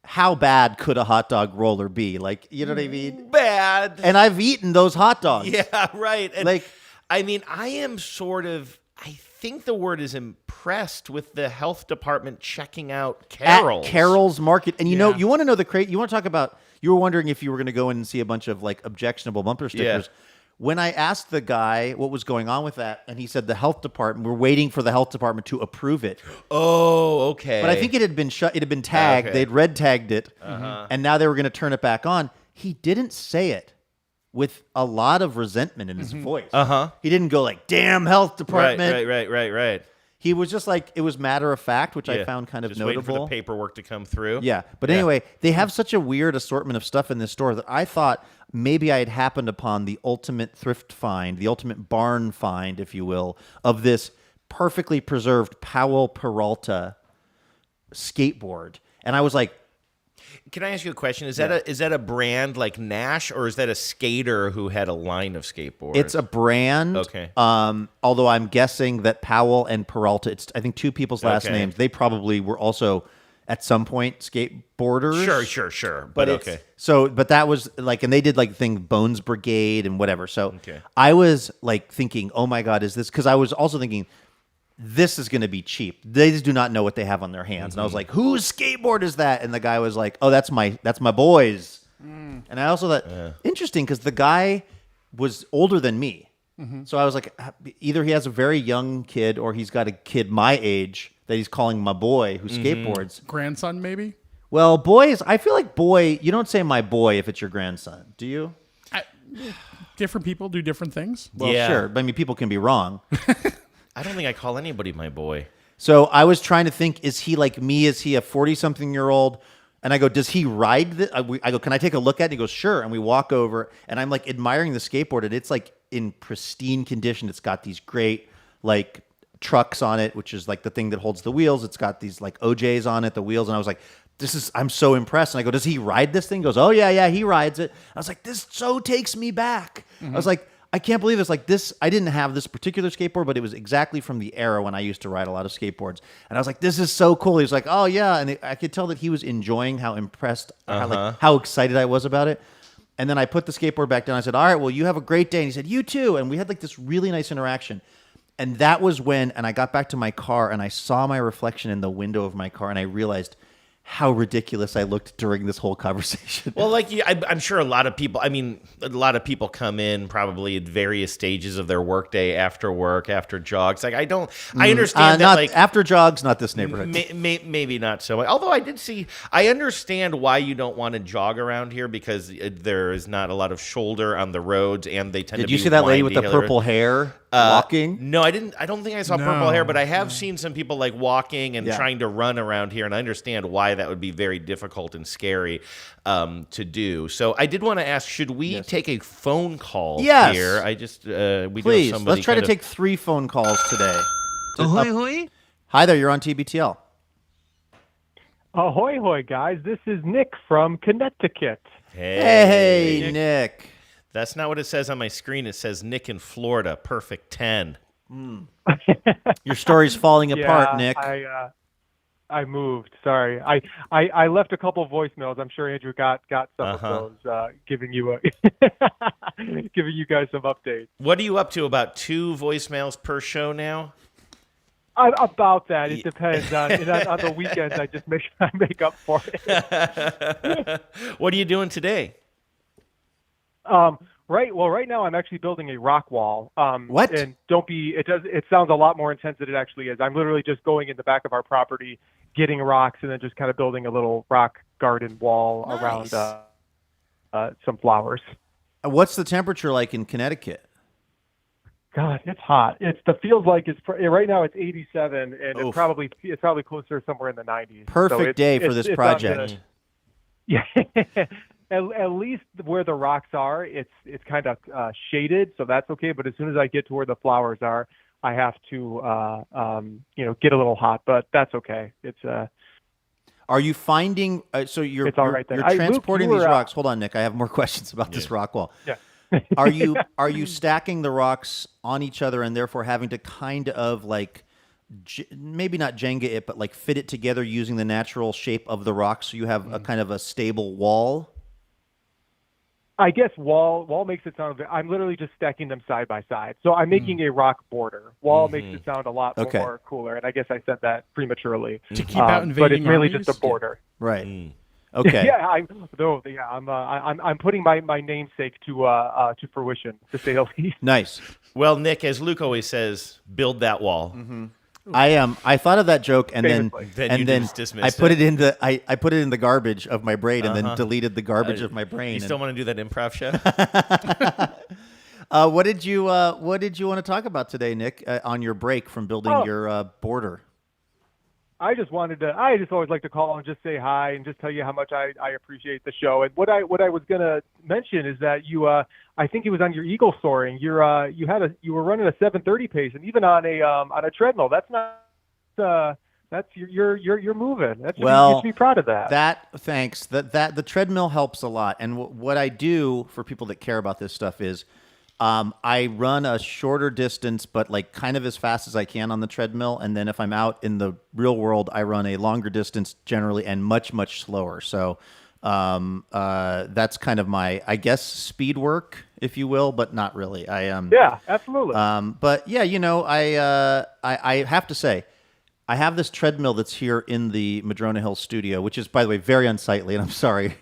how bad could a hot dog roller be? Like, you know what I mean? Bad. And I've eaten those hot dogs. Yeah, right. And like, I mean, I am sort of, I think the word is impressed with the health department checking out Carol's. At Carol's Market. And you know, you want to know you want to talk about, you were wondering if you were going to go in and see a bunch of like objectionable bumper stickers. Yeah. When I asked the guy what was going on with that, and he said the health department, we're waiting for the health department to approve it. Oh, okay. But I think it had been shut. It had been tagged. Okay. They'd red tagged it, and now they were going to turn it back on. He didn't say it with a lot of resentment in his voice. He didn't go like, "Damn health department." Right. He was just like, it was matter of fact, which I found kind of just notable. Waiting for the paperwork to come through. Yeah. But anyway, they have such a weird assortment of stuff in this store that I thought maybe I had happened upon the ultimate thrift find, the ultimate barn find, if you will, of this perfectly preserved Powell Peralta skateboard. And I was like, can I ask you a question? Is that a brand like Nash, or is that a skater who had a line of skateboards? It's a brand. Okay. Although I'm guessing that Powell and Peralta, it's I think two people's last names. They probably were also at some point skateboarders. Sure. But okay. So, but that was like, and they did like thing Bones Brigade and whatever. So I was like thinking, oh my God, is this? Because I was also thinking, this is going to be cheap. They just do not know what they have on their hands. And I was like, whose skateboard is that? And the guy was like, oh, that's my boy's. And I also thought, interesting, because the guy was older than me. So I was like, either he has a very young kid or he's got a kid my age that he's calling my boy who skateboards. Grandson, maybe? Well, boys, I feel like boy, you don't say my boy if it's your grandson, do you? Different people do different things. Well, sure. But I mean, people can be wrong. I don't think I call anybody my boy. So I was trying to think, is he like me? Is he a 40-something-year-old? And I go, does he ride this? I go, can I take a look at it? And he goes, sure. And we walk over, and I'm like admiring the skateboard, and it's like in pristine condition. It's got these great like trucks on it, which is like the thing that holds the wheels. It's got these like OJs on it, the wheels. And I was like, I'm so impressed. And I go, does he ride this thing? He goes, oh yeah, he rides it. I was like, this so takes me back. I was like, I can't believe it's like this. I didn't have this particular skateboard, but it was exactly from the era when I used to ride a lot of skateboards. And I was like, this is so cool. He was like, oh yeah. And I could tell that he was enjoying how impressed, how excited I was about it. And then I put the skateboard back down. I said, all right, well, you have a great day. And he said, you too. And we had like this really nice interaction. And that was when, and I got back to my car and I saw my reflection in the window of my car and I realized how ridiculous I looked during this whole conversation. Well, like I'm sure a lot of people come in probably at various stages of their workday, after work, after jogs. Like I understand that like after jogs, not this neighborhood. Maybe not so much. Although I understand why you don't want to jog around here because there is not a lot of shoulder on the roads and they tend to be. Did you see that lady with the purple hair walking? No, I didn't. I don't think I saw purple hair, but I have seen some people like walking and trying to run around here, and I understand why that would be very difficult and scary to do. So I did want to ask, should we take a phone call here? I just we please do have somebody let's try to take 3 phone calls today. Ahoy, hoy! Hi there, you're on TBTL. Ahoy, hoy, guys! This is Nick from Connecticut. Hey, Nick. That's not what it says on my screen. It says Nick in Florida. Perfect 10. Your story's falling apart, Nick. I moved. Sorry, I left a couple voicemails. I'm sure Andrew got some of those, giving you guys some updates. What are you up to? About 2 voicemails per show now? About that, it depends. On the weekends, I just make up for it. What are you doing today? Right now I'm actually building a rock wall. What? And it sounds a lot more intense than it actually is. I'm literally just going in the back of our property, getting rocks, and then just kind of building a little rock garden wall around some flowers. What's the temperature like in Connecticut? God, it's hot. Feels like right now it's 87, and it's probably closer somewhere in the 90s. Perfect day for this project. Yeah. At least where the rocks are, it's kind of shaded, so that's okay. But as soon as I get to where the flowers are, I have to get a little hot. But that's okay. It's Are you finding? So you're transporting these rocks. Hold on, Nick. I have more questions about this rock wall. Yeah. Are you stacking the rocks on each other and therefore having to kind of like maybe not Jenga it, but like fit it together using the natural shape of the rock so you have a kind of a stable wall? I guess wall makes it sound. I'm literally just stacking them side by side. So I'm making a rock border. Wall makes it sound a lot more cooler, and I guess I said that prematurely. To keep out invading but it's really armies? just a border. Right. Okay. I'm putting my namesake to fruition, to say the least. Nice. Well, Nick, as Luke always says, build that wall. Mm-hmm. I thought of that joke and then I put it in the garbage of my brain and then deleted the garbage of my brain. You still want to do that improv show? What did you want to talk about today, Nick, on your break from building your border? I just always like to call and just say hi and just tell you how much I appreciate the show. And what I was gonna mention is that you I think it was on your Eagle soaring. You were running a 7:30 pace, and even on a treadmill. That's not you're moving. You should be proud of that. Thanks. That the treadmill helps a lot. And what I do for people that care about this stuff is I run a shorter distance, but like kind of as fast as I can on the treadmill. And then if I'm out in the real world, I run a longer distance generally and much, much slower. So that's kind of my, I guess, speed work, if you will, but not really. Yeah, absolutely. But yeah, I have to say, I have this treadmill that's here in the Madrona Hills studio, which is, by the way, very unsightly. And I'm sorry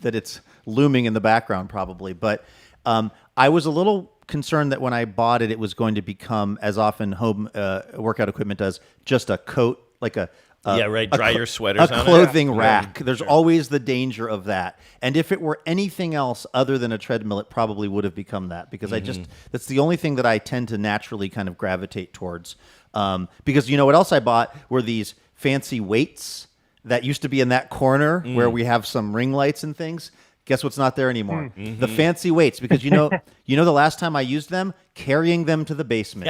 that it's looming in the background probably, but I was a little concerned that when I bought it, it was going to become, as often home workout equipment does, just a coat, like dry your sweaters on it. A clothing rack. There's always the danger of that. And if it were anything else other than a treadmill, it probably would have become that, because that's the only thing that I tend to naturally kind of gravitate towards. Because you know what else I bought were these fancy weights that used to be in that corner where we have some ring lights and things. Guess what's not there anymore? The fancy weights, because you know the last time I used them, carrying them to the basement.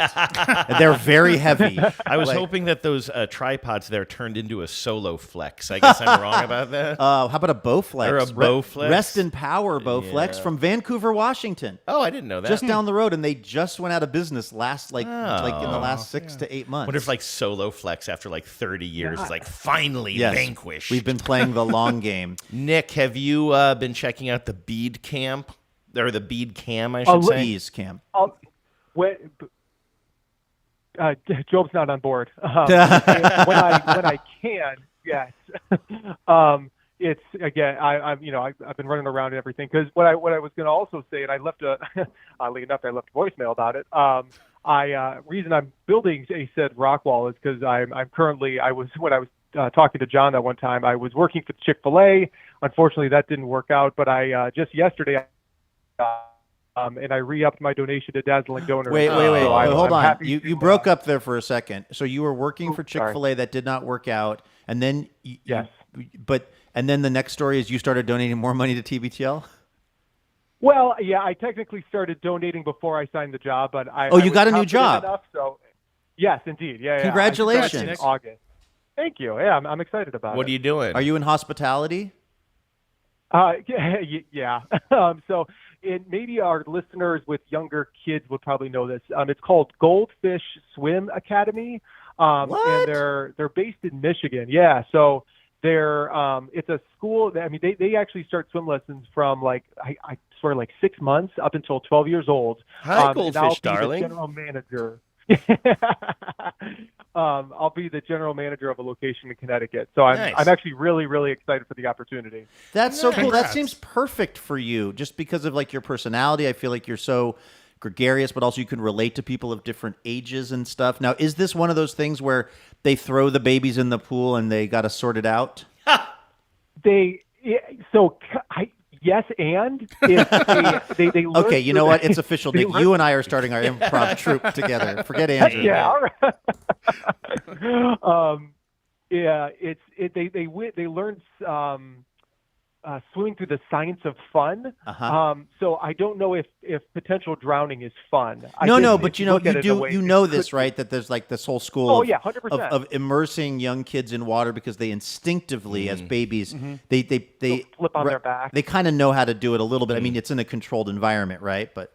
They're very heavy. I was hoping that those tripods there turned into a solo flex. I guess I'm wrong about that. How about a Bowflex? Or a Bowflex? Rest and Power Bowflex from Vancouver, Washington. Oh, I didn't know that. Just down the road, and they just went out of business like in the last 6 to 8 months. What if like Solo Flex after like 30 years is like finally vanquished? We've been playing the long game. Nick, have you been checking out the bead camp? Or the bead cam, I should say. Bees cam. Job's not on board. When I can, yes. It's again. I've been running around and everything, because what I was going to also say, and I left oddly enough, I left a voicemail about it. Reason I'm building a said rock wall is because when I was talking to John that one time, I was working for Chick-fil-A. Unfortunately, that didn't work out. But I just yesterday. And I re-upped my donation to Dazzling Donors. Wait. So Hold on. You broke up there for a second. So you were working for Chick-fil-A that did not work out, and then and then the next story is you started donating more money to TBTL. Well, yeah, I technically started donating before I signed the job, but you got a new job. Enough, so yes, indeed. Yeah. Congratulations. In August. Thank you. Yeah, I'm excited about it. What are you doing? Are you in hospitality? Yeah. So maybe our listeners with younger kids would probably know this. It's called Goldfish Swim Academy. And they're based in Michigan. Yeah. So it's a school that, they actually start swim lessons from I swear 6 months up until 12 years old. Hi, Goldfish, darling. The general manager. I'll be the general manager of a location in Connecticut. So I'm actually really, really excited for the opportunity. That's so cool. That seems perfect for you, just because of your personality. I feel like you're so gregarious, but also you can relate to people of different ages and stuff. Now, is this one of those things where they throw the babies in the pool and they got to sort it out? Yes, and if they learn. Okay, you know what? It's official, Nick. You and I are starting our improv troupe together. Forget Andrew. Yeah, all right. They learn swimming through the science of fun. So I don't know if potential drowning is fun. But you know this, right? That there's this whole school 100%. of immersing young kids in water because they instinctively, as babies, they flip on their back. They kind of know how to do it a little bit. It's in a controlled environment, right? But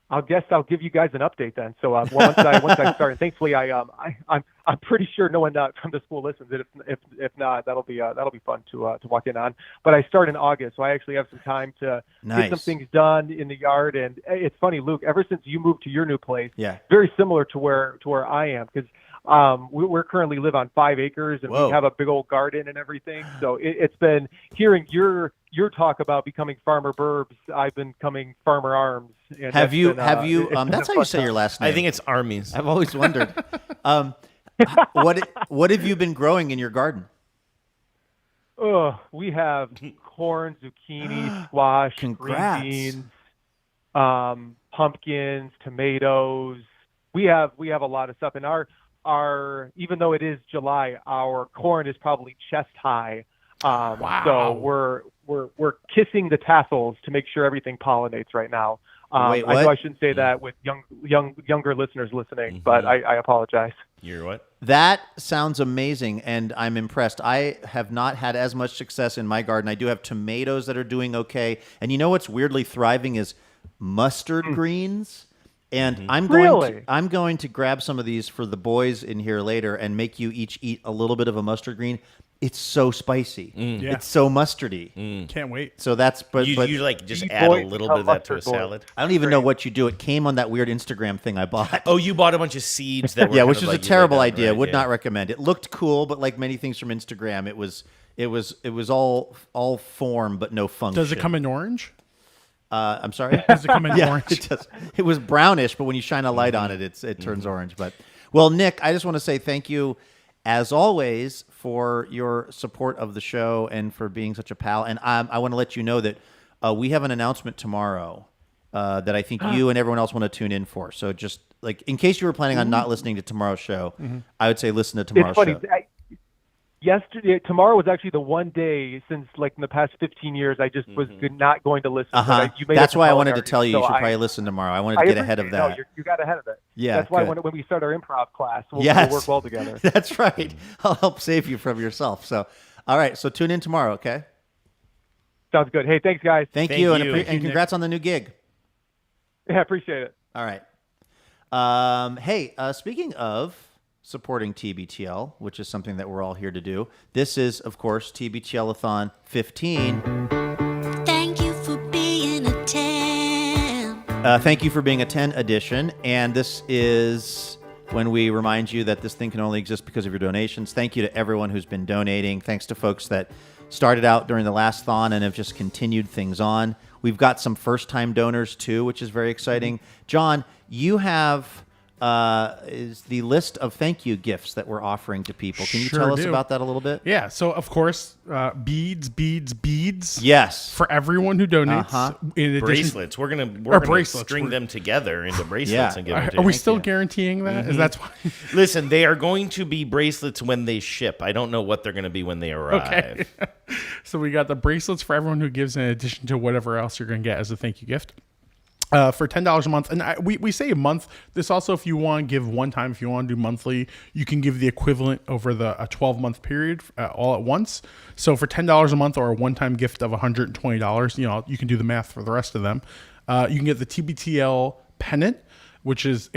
I'll give you guys an update then. So once I start, and thankfully I'm pretty sure no one from the school listens. If not, that'll be fun to walk in on. But I start in August, so I actually have some time to get some things done in the yard. And it's funny, Luke. Ever since you moved to your new place, very similar to where I am, because we're currently live on 5 acres and we have a big old garden and everything. So it's been hearing your talk about becoming Farmer Burbs. I've been becoming Farmer Arms. And have you? That's how you say your last name. I think it's Armies. I've always wondered. What have you been growing in your garden? We have corn, zucchini, squash, green beans, pumpkins, tomatoes. We have a lot of stuff. And our even though it is July, our corn is probably chest high. So we're kissing the tassels to make sure everything pollinates right now. Wait, what? I know I shouldn't say that with younger listeners listening, but I apologize. You're what? That sounds amazing, and I'm impressed. I have not had as much success in my garden. I do have tomatoes that are doing okay, and you know what's weirdly thriving is mustard greens. And I'm going to grab some of these for the boys in here later and make you each eat a little bit of a mustard green. It's so spicy. Yeah. It's so mustardy. Can't wait. So that's you just add a little bit of that to a salad. I don't even know what you do. It came on that weird Instagram thing I bought. Oh, you bought a bunch of seeds that were which was a terrible idea. Right? Would not recommend. It looked cool, but like many things from Instagram, it was all form but no function. Does it come in orange? I'm sorry? Does it come in orange? It does. It was brownish, but when you shine a light on it, it turns orange. But well, Nick, I just want to say thank you, as always, for your support of the show and for being such a pal. And I want to let you know that we have an announcement tomorrow that I think you and everyone else want to tune in for. So just like in case you were planning on not listening to tomorrow's show, I would say listen to tomorrow's show. Yesterday, tomorrow was actually the one day since like in the past 15 years I just was not going to listen. That's why I wanted to tell you you should probably listen tomorrow. I wanted to get ahead of that. No, you got ahead of it. Yeah, that's why when we start our improv class, we'll work well together. That's right. I'll help save you from yourself. So, all right. So tune in tomorrow, okay? Sounds good. Hey, thanks, guys. Thank you. And congrats on the new gig. Yeah, I appreciate it. All right. Hey, speaking of supporting TBTL, which is something that we're all here to do, this is, of course, TBTL-a-Thon 15. Thank you for being a 10. Thank you for being a 10 edition. And this is when we remind you that this thing can only exist because of your donations. Thank you to everyone who's been donating. Thanks to folks that started out during the last Thon and have just continued things on. We've got some first-time donors, too, which is very exciting. John, you have is the list of thank you gifts that we're offering to people. Can you tell us about that a little bit? Yeah. So, of course, beads. Yes. For everyone who donates. In addition, bracelets. We're gonna string them together into bracelets and give them to you. Are we still guaranteeing that? Is that why? Listen, they are going to be bracelets when they ship. I don't know what they're going to be when they arrive. Okay. So we got the bracelets for everyone who gives in addition to whatever else you're going to get as a thank you gift. For $10 a month. And we say a month. This also, if you want to give one time, if you want to do monthly, you can give the equivalent over a 12-month period all at once. So for $10 a month or a one-time gift of $120, you can do the math for the rest of them. You can get the TBTL pennant, which is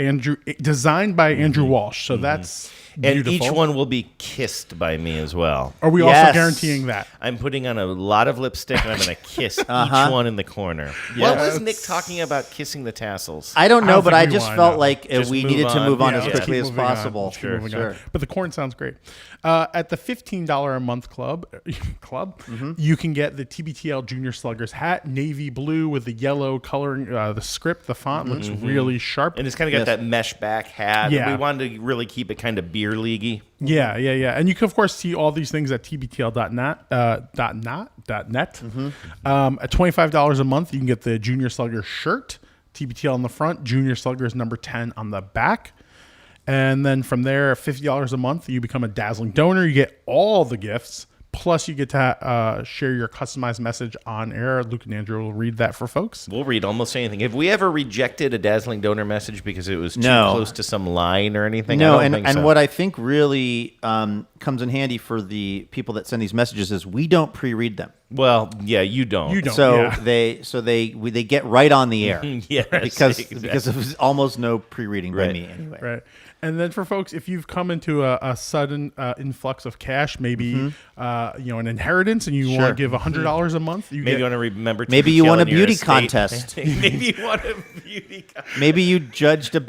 designed by Andrew Walsh. So that's beautiful. And each one will be kissed by me as well. Are we also guaranteeing that? I'm putting on a lot of lipstick and I'm going to kiss each one in the corner. What was Nick talking about kissing the tassels? I don't know, but I just felt like we needed to move on as quickly as possible. Sure. But the corn sounds great. At the $15 a month club, you can get the TBTL Junior Sluggers hat, navy blue with the yellow coloring. The script, the font looks really sharp. And it's kind of got that mesh back hat. Yeah. We wanted to really keep it kind of beer leaguey. Yeah. And you can, of course, see all these things at tbtl.net. At $25 a month, you can get the Junior Slugger shirt, TBTL on the front, Junior Sluggers number 10 on the back. And then from there, at $50 a month, you become a dazzling donor. You get all the gifts. Plus, you get to share your customized message on air. Luke and Andrew will read that for folks. We'll read almost anything. Have we ever rejected a dazzling donor message because it was too close to some line or anything? No, I don't think so. And what I think really comes in handy for the people that send these messages is we don't pre-read them. Well, yeah, you don't. So they get right on the air. Yes, because of almost no pre-reading by me anyway. Right. And then for folks, if you've come into a sudden influx of cash, maybe an inheritance, and you want to give $100 a month, you want to remember. Maybe you won a beauty contest. Maybe you won a beauty contest.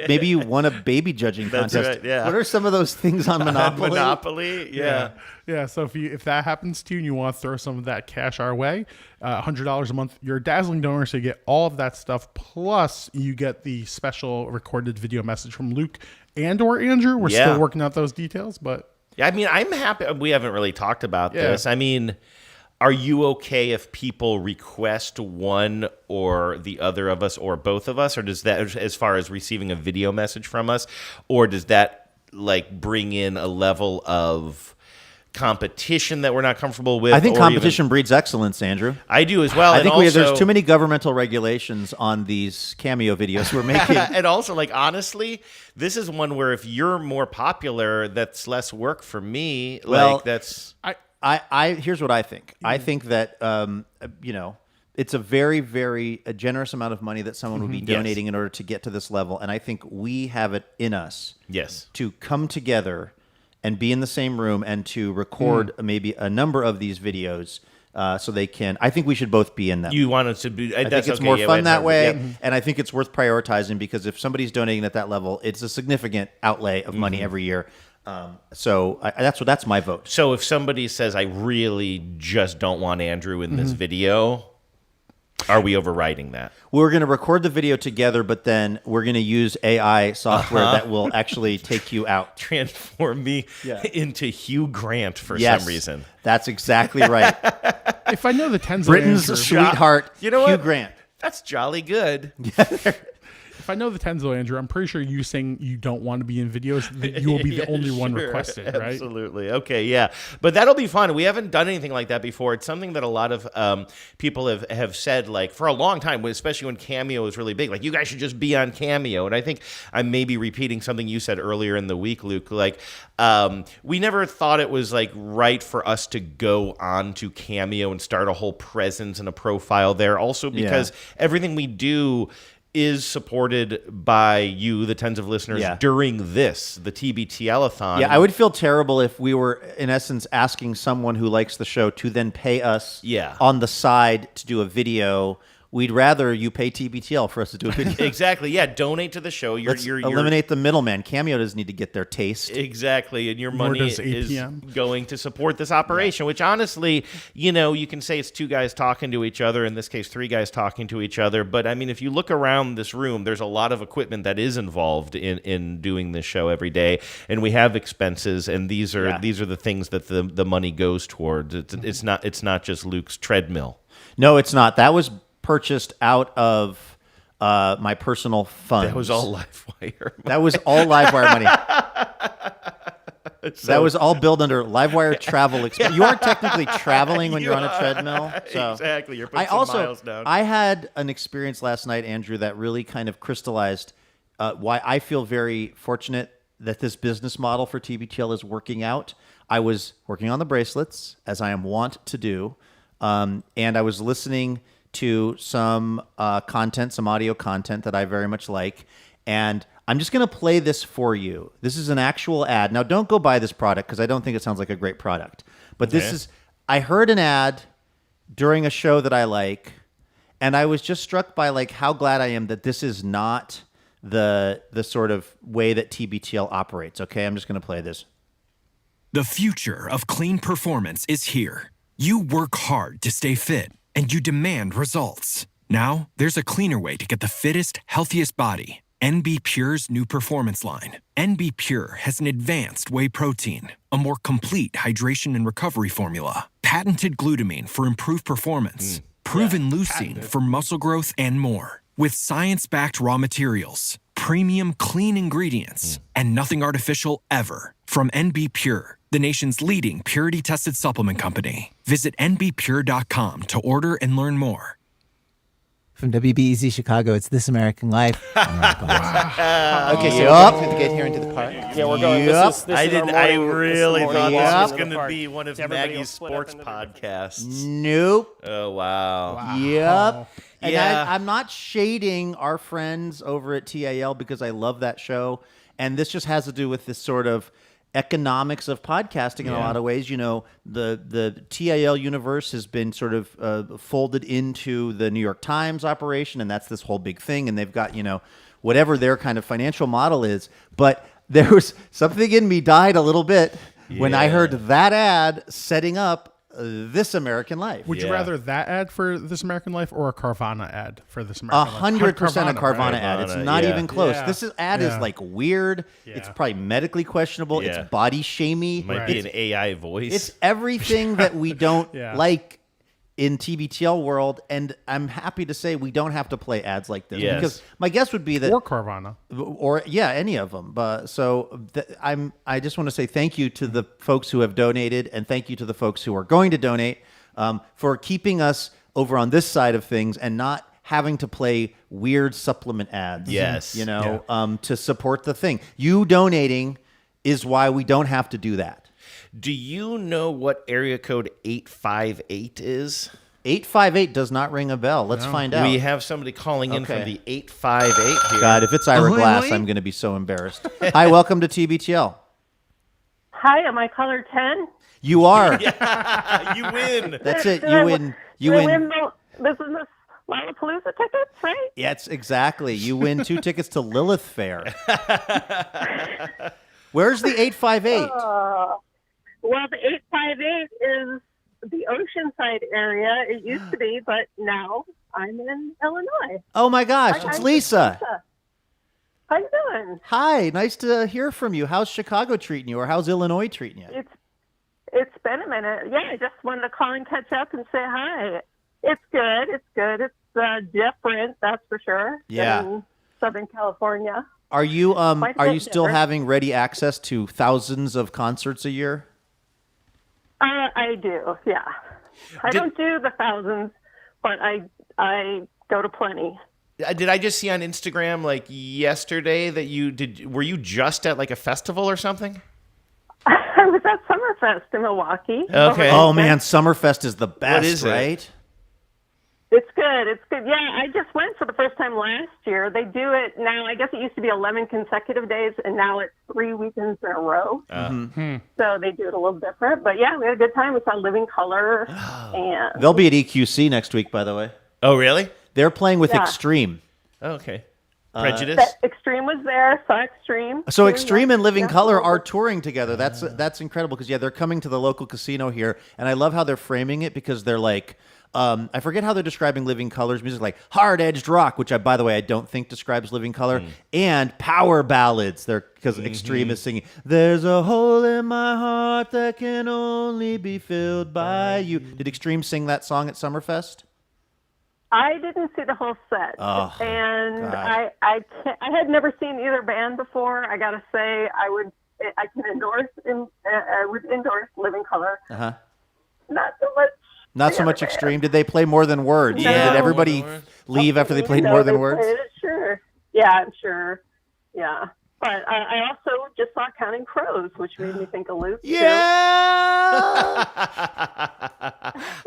Maybe you won a baby judging contest. That's right. Yeah. What are some of those things on Monopoly? Monopoly. Yeah. Yeah, so if that happens to you and you want to throw some of that cash our way, $100 a month, you're a dazzling donor, so you get all of that stuff. Plus, you get the special recorded video message from Luke and/or Andrew. We're still working out those details, but I mean, I'm happy. We haven't really talked about this. I mean, are you okay if people request one or the other of us or both of us, or does that, as far as receiving a video message from us, or does that like bring in a level of competition that we're not comfortable with? I think competition breeds excellence, Andrew. I do as well. I think there's too many governmental regulations on these cameo videos we're making. And also, like, honestly, this is one where if you're more popular, that's less work for me. Well, like, that's... Here's what I think. I think that, it's a very, very generous amount of money that someone would be donating in order to get to this level. And I think we have it in us to come together and be in the same room and to record maybe a number of these videos so they can... I think we should both be in them. You want it to be... I think it's more fun that way, and I think it's worth prioritizing because if somebody's donating at that level, it's a significant outlay of money every year. So that's my vote. So if somebody says, I really just don't want Andrew in this video... are we overriding that? We're going to record the video together, but then we're going to use AI software that will actually take you out. Transform me into Hugh Grant for Yes, some reason. That's exactly right. If I know the Tenzo Britain's Andrew, sweetheart, You know Hugh what? Grant. That's jolly good. if I know the Tenzo Andrew, I'm pretty sure you saying you don't want to be in videos, that you will be the only one requested, right? Absolutely. Okay, yeah. But that'll be fun. We haven't done anything like that before. It's something that a lot of people have said, like, for a long time, especially when Cameo was really big. Like, you guys should just be on Cameo. And I think I may be repeating something you said earlier in the week, Luke. Like, we never thought it was, like, right for us to go on to Cameo and start a whole presence and a profile there. Also because everything we do is supported by you, the tens of listeners, during this, the TBTL-a-Thon. Yeah, I would feel terrible if we were, in essence, asking someone who likes the show to then pay us on the side to do a video. We'd rather you pay TBTL for us to do a video. Exactly. Yeah, donate to the show. Let's eliminate the middleman. Cameo doesn't need to get their taste. Exactly, and your money is going to support this operation, which honestly, you can say it's two guys talking to each other, in this case, three guys talking to each other. But, I mean, if you look around this room, there's a lot of equipment that is involved in doing this show every day, and we have expenses, and these are the things that the money goes towards. It's not just Luke's treadmill. No, it's not. That was purchased out of my personal funds. That was all Livewire. That was all Livewire money. That was all billed under Livewire travel expense. You are technically traveling when you're on a treadmill. So. Exactly. You're putting some miles down. I had an experience last night, Andrew, that really kind of crystallized why I feel very fortunate that this business model for TBTL is working out. I was working on the bracelets, as I am wont to do, and I was listening to some content, some audio content that I very much like. And I'm just going to play this for you. This is an actual ad. Now, don't go buy this product because I don't think it sounds like a great product. But this is, I heard an ad during a show that I like, and I was just struck by like how glad I am that this is not the sort of way that TBTL operates. Okay, I'm just going to play this. The future of clean performance is here. You work hard to stay fit, and you demand results. Now, there's a cleaner way to get the fittest, healthiest body. NB Pure's new performance line. NB Pure has an advanced whey protein, a more complete hydration and recovery formula, patented glutamine for improved performance, proven leucine for muscle growth, and more. With science-backed raw materials, premium clean ingredients, and nothing artificial ever. From NB Pure, the nation's leading purity-tested supplement company. Visit nbpure.com to order and learn more. From WBEZ Chicago, it's This American Life. Okay, so up to get here into the park. Yeah, we're going. This is I really thought this was going to be one of Maggie's sports podcasts. Nope. Oh, wow. Yep. And Yeah. I'm not shading our friends over at TAL because I love that show. And this just has to do with this sort of economics of podcasting in a lot of ways. The TAL universe has been sort of folded into the New York Times operation, and that's this whole big thing. And they've got, whatever their kind of financial model is. But there was something in me died a little bit when I heard that ad setting up This American Life. Would you rather that ad for This American Life or a Carvana ad for This American Life? 100% a Carvana ad. It's not even close. Yeah. This ad is like weird. It's probably medically questionable. Yeah. It's body shamey. Might be an AI voice. It's everything that we don't like in TBTL world, and I'm happy to say we don't have to play ads like this because my guess would be that or Carvana or any of them. But I just want to say thank you to the folks who have donated, and thank you to the folks who are going to donate for keeping us over on this side of things and not having to play weird supplement ads. Yes, to support the thing. You donating is why we don't have to do that. Do you know what area code 858 is? 858 does not ring a bell. Let's find out. We have somebody calling in from the 858 here. God, if it's Ira Glass, I'm going to be so embarrassed. Hi, welcome to TBTL. Hi, am I caller 10? You are. Yeah, you win. That's it. You win. You win. This is the Lollapalooza tickets, right? Yes, exactly. You win 2 tickets to Lilith Fair. Where's the 858? Well, the 858 is the Oceanside area. It used to be, but now I'm in Illinois. Oh my gosh, Hi, it's guys. Lisa. How you doing? Hi, nice to hear from you. How's Chicago treating you, or how's Illinois treating you? It's been a minute. Yeah, I just wanted to call and catch up and say hi. It's good. It's good. It's different, that's for sure. Yeah. Than Southern California. Are you Quite a are bit you still different. having ready access to thousands of concerts a year? I do. Yeah. I don't do the thousands, but I go to plenty. Did I just see on Instagram like yesterday that were you just at like a festival or something? I was at Summerfest in Milwaukee. Okay. Oh man, Summerfest is the best, What is it? right? It's good. It's good. Yeah, I just went for the first time last year. They do it now. I guess it used to be 11 consecutive days, and now it's 3 weekends in a row. So they do it a little different. But yeah, we had a good time. We saw Living Color. And They'll be at EQC next week, by the way. Oh, really? They're playing with Yeah. Extreme. Oh, okay. Prejudice? Extreme was there. Saw Extreme. So Extreme and Living Yeah. Color are touring together. That's incredible because they're coming to the local casino here, and I love how they're framing it because they're like, I forget how they're describing Living Color's music, like hard-edged rock, which by the way I don't think describes Living Color, and power ballads. Because Extreme is singing, "There's a hole in my heart that can only be filled by you." Did Extreme sing that song at Summerfest? I didn't see the whole set, Oh, and God. I had never seen either band before. I gotta say, I can endorse I would endorse Living Color. Uh-huh. Not so much. Not so much Extreme. Did they play more than words? No. Did everybody leave after they played No, more than they words? played it, sure. Yeah, I'm sure. Yeah. But I also just saw Counting Crows, which made me think of Luke. Yeah!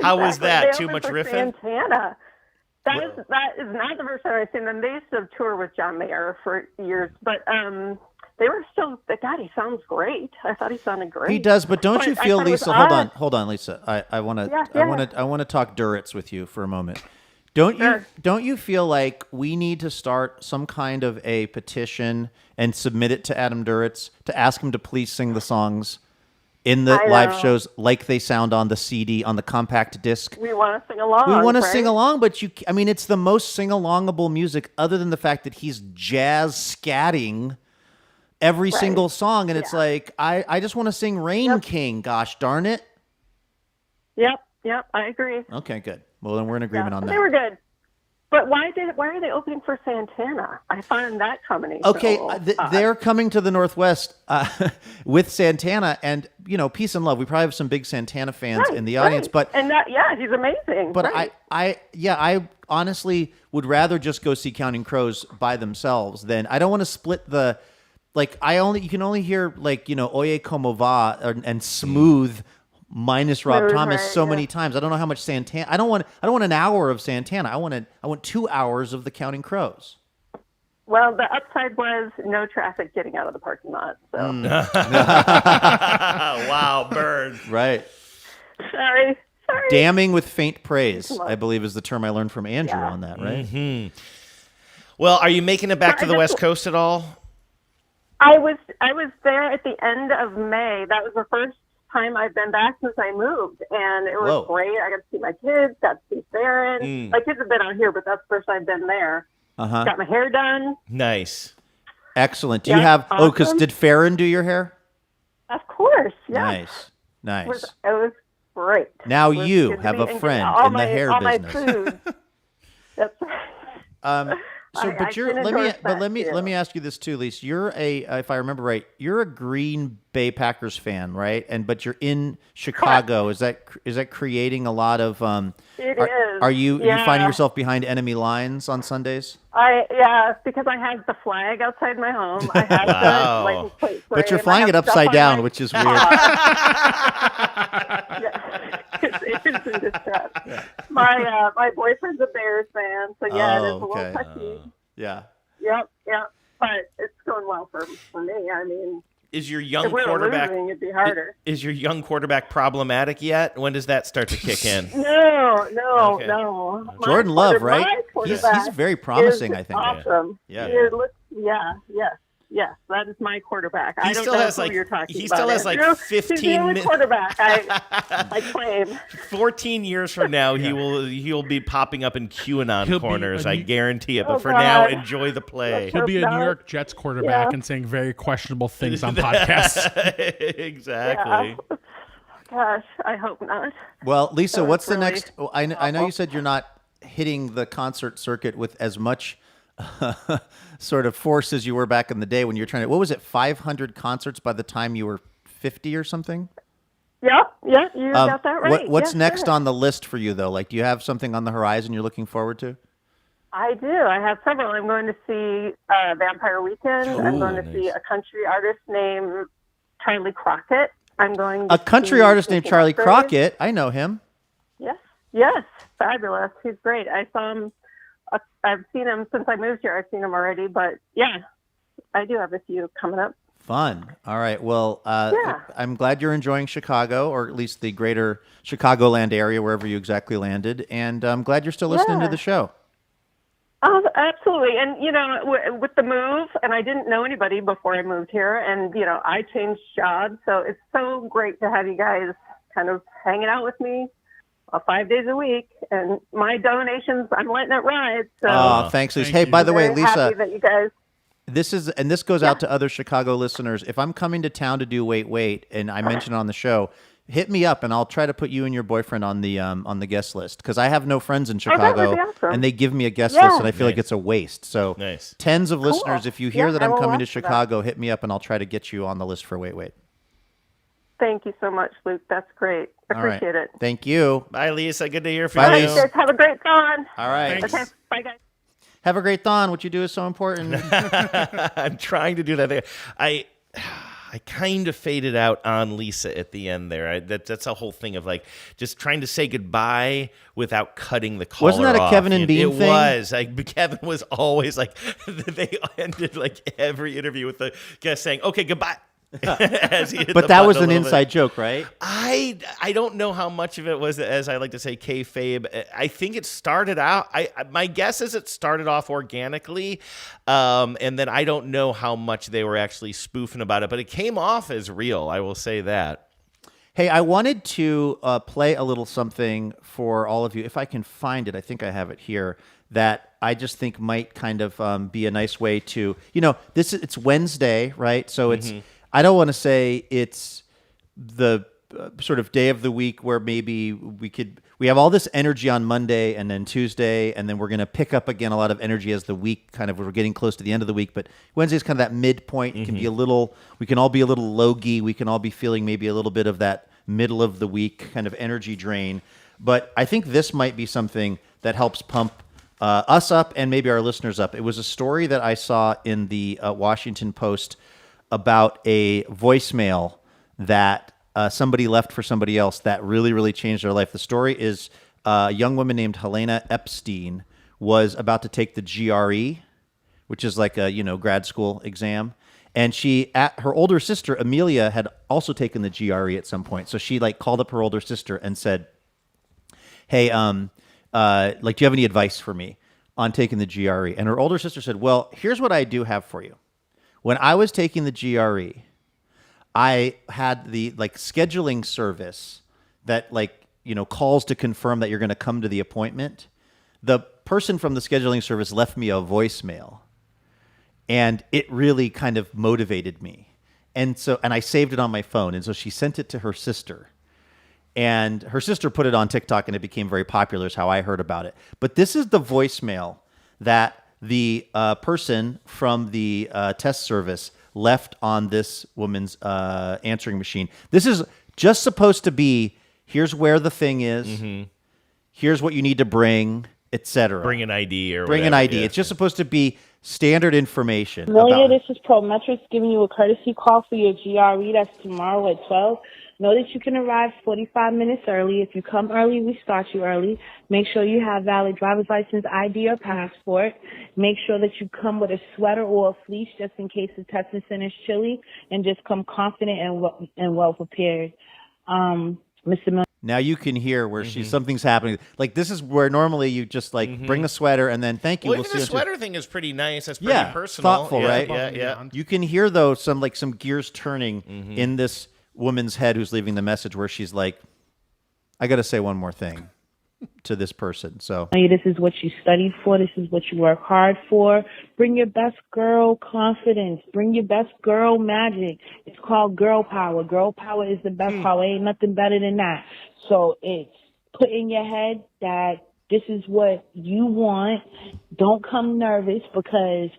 How was that? They Too opened much for riffing? Santana. That is not the first time I've seen them. They used to tour with John Mayer for years, but they were still. God, he sounds great. I thought he sounded great. He does, but don't you I feel, thought it was Lisa? odd. Hold on, Lisa. I want to, Yeah. I want to talk Duritz with you for a moment. Don't you feel like we need to start some kind of a petition and submit it to Adam Duritz to ask him to please sing the songs in the live shows like they sound on the CD, on the compact disc? We want to sing along. We want to right? sing along, but it's the most sing-alongable music other than the fact that he's jazz scatting every single song, and it's like, I just want to sing Rain King, gosh darn it. Yep, I agree. Okay, good. Well, then we're in agreement on that. They were good. But why are they opening for Santana? I find that comedy. Okay, so they're coming to the Northwest with Santana, and peace and love. We probably have some big Santana fans in the audience, but he's amazing. But right. I honestly would rather just go see Counting Crows by themselves than I don't want to split the you can only hear Oye Como Va and Smooth minus Rob Thomas many times. I don't know how much Santana. I don't want an hour of Santana. I want 2 hours of the Counting Crows. Well, the upside was no traffic getting out of the parking lot. So. Wow, bird. Right. Sorry. Damning with faint praise, I believe, is the term I learned from Andrew on that, right? Mm-hmm. Well, are you making it back to the West Coast at all? I was there at the end of May. That was the first time I've been back since I moved, and it was great. I got to see my kids, got to see Farron. My kids have been out here, but that's the first I've been there. Got my hair done. Nice. Excellent. Do you have? Awesome. Oh, because did Farron do your hair? Of course. Yeah. Nice. It was great. Now It was you good to have meet a and friend get in the hair all business. My food. That's right. Let me ask you this too, Lisa. You're if I remember right, you're a Green Bay Packers fan, right? But you're in Chicago. Correct. Is that creating a lot of? It is. Are you finding yourself behind enemy lines on Sundays? Because I have the flag outside my home. I have the license plate. But you're flying it upside down, which is weird. It is in distress. My boyfriend's a Bears fan, so it is a little touchy. Yeah. Yep. But it's going well for me. I mean, is your young if we were quarterback losing, it'd be harder. Is your young quarterback problematic yet? When does that start to kick in? No. Jordan Love, right? He's very promising, I think. Awesome. Yeah. Yes. Yes, that is my quarterback. He I don't still know has who like you're talking he about. still has like Andrew. 15 He's the only minutes. quarterback I claim. 14 years from now, he'll be popping up in QAnon corners. I guarantee it. But Oh, for now, God. enjoy the play. He'll be a New York Jets quarterback and saying very questionable things on podcasts. Exactly. Yeah. Gosh, I hope not. Well, Lisa, what's the really next? I know you said you're not hitting the concert circuit with as much sort of force as you were back in the day when you were trying to. What was it? 500 concerts by the time you were 50 or something? Yeah, you got that right. What's Yes, next sir. on the list for you, though? Like, do you have something on the horizon you're looking forward to? I do. I have several. I'm going to see Vampire Weekend. I'm going to see a country artist named Charlie Crockett. I'm going to A country see artist named Nicky Charlie Musgraves. Crockett. I know him. Yes, fabulous. He's great. I saw him. I've seen him since I moved here. I've seen him already, but yeah, I do have a few coming up. Fun. All right. Well, I'm glad you're enjoying Chicago, or at least the greater Chicagoland area, wherever you exactly landed. And I'm glad you're still listening to the show. Oh, absolutely. And, with the move, and I didn't know anybody before I moved here, and, I changed jobs. So it's so great to have you guys kind of hanging out with me 5 days a week. And my donations, I'm letting it ride. So thanks, Lisa. Hey, by the way, very Lisa, happy that you guys... this goes out to other Chicago listeners. If I'm coming to town to do Wait, and I mention it on the show, hit me up and I'll try to put you and your boyfriend on the guest list, because I have no friends in Chicago, that would be awesome. and they give me a guest list, and I feel like it's a waste. So tens of Cool. listeners, if you hear that I I'm will coming to watch that. Chicago, hit me up and I'll try to get you on the list for Wait. Thank you so much, Luke. That's great. All right. Appreciate it. Thank you. Bye, Lisa. Good to hear from Bye, you. Lisa. Guys, have a great dawn. All right. Okay, bye, guys. Have a great dawn. What you do is so important. I'm trying to do that thing. I kind of faded out on Lisa at the end there. That's a whole thing of like just trying to say goodbye without cutting the caller off. Wasn't that a Kevin and Bean thing? It was. Kevin was always like, they ended like every interview with the guest saying, "Okay, goodbye." As he hit But the that button was a an little inside bit. joke, right? I don't know how much of it was, as I like to say, kayfabe. I think it started out. My guess is it started off organically, and then I don't know how much they were actually spoofing about it, but it came off as real. I will say that. Hey, I wanted to play a little something for all of you. If I can find it, I think I have it here, that I just think might kind of be a nice way to, it's Wednesday, right? So it's, I don't want to say it's the sort of day of the week where maybe we have all this energy on Monday and then Tuesday, and then we're going to pick up again a lot of energy as the week we're getting close to the end of the week. But Wednesday is kind of that midpoint. It can be we can all be a little low-key. We can all be feeling maybe a little bit of that middle of the week kind of energy drain. But I think this might be something that helps pump us up and maybe our listeners up. It was a story that I saw in the Washington Post about a voicemail that somebody left for somebody else that really, really changed their life. The story is a young woman named Helena Epstein was about to take the GRE, which is like a grad school exam. And her older sister, Amelia, had also taken the GRE at some point. So she called up her older sister and said, "Hey, do you have any advice for me on taking the GRE?" And her older sister said, "Well, here's what I do have for you. When I was taking the GRE, I had the scheduling service that calls to confirm that you're going to come to the appointment. The person from the scheduling service left me a voicemail, and it really kind of motivated me. And I saved it on my phone. And so she sent it to her sister. And her sister put it on TikTok, and it became very popular, is how I heard about it. But this is the voicemail that the person from the test service left on this woman's answering machine. This is just supposed to be, here's where the thing is, here's what you need to bring, etc. Bring an ID or Bring whatever, an ID. yeah. It's just supposed to be standard information. Amelia, this is Prometrics giving you a courtesy call for your GRE. That's tomorrow at 12. Know that you can arrive 45 minutes early. If you come early, we start you early. Make sure you have valid driver's license, ID, or passport. Make sure that you come with a sweater or a fleece just in case the testing center is chilly, and just come confident and well prepared. Mr. Miller. Now you can hear where something's happening. Like this is where normally you just like bring the sweater and then thank you. Well, we'll even see the sweater thing is pretty nice. That's pretty personal. Thoughtful, right? Yeah. You can hear though some gears turning in this woman's head who's leaving the message where she's like, I got to say one more thing to this person. So This is what you studied for. This is what you work hard for. Bring your best girl confidence. Bring your best girl magic. It's called girl power. Girl power is the best power. Ain't nothing better than that. So it's put in your head that this is what you want. Don't come nervous, because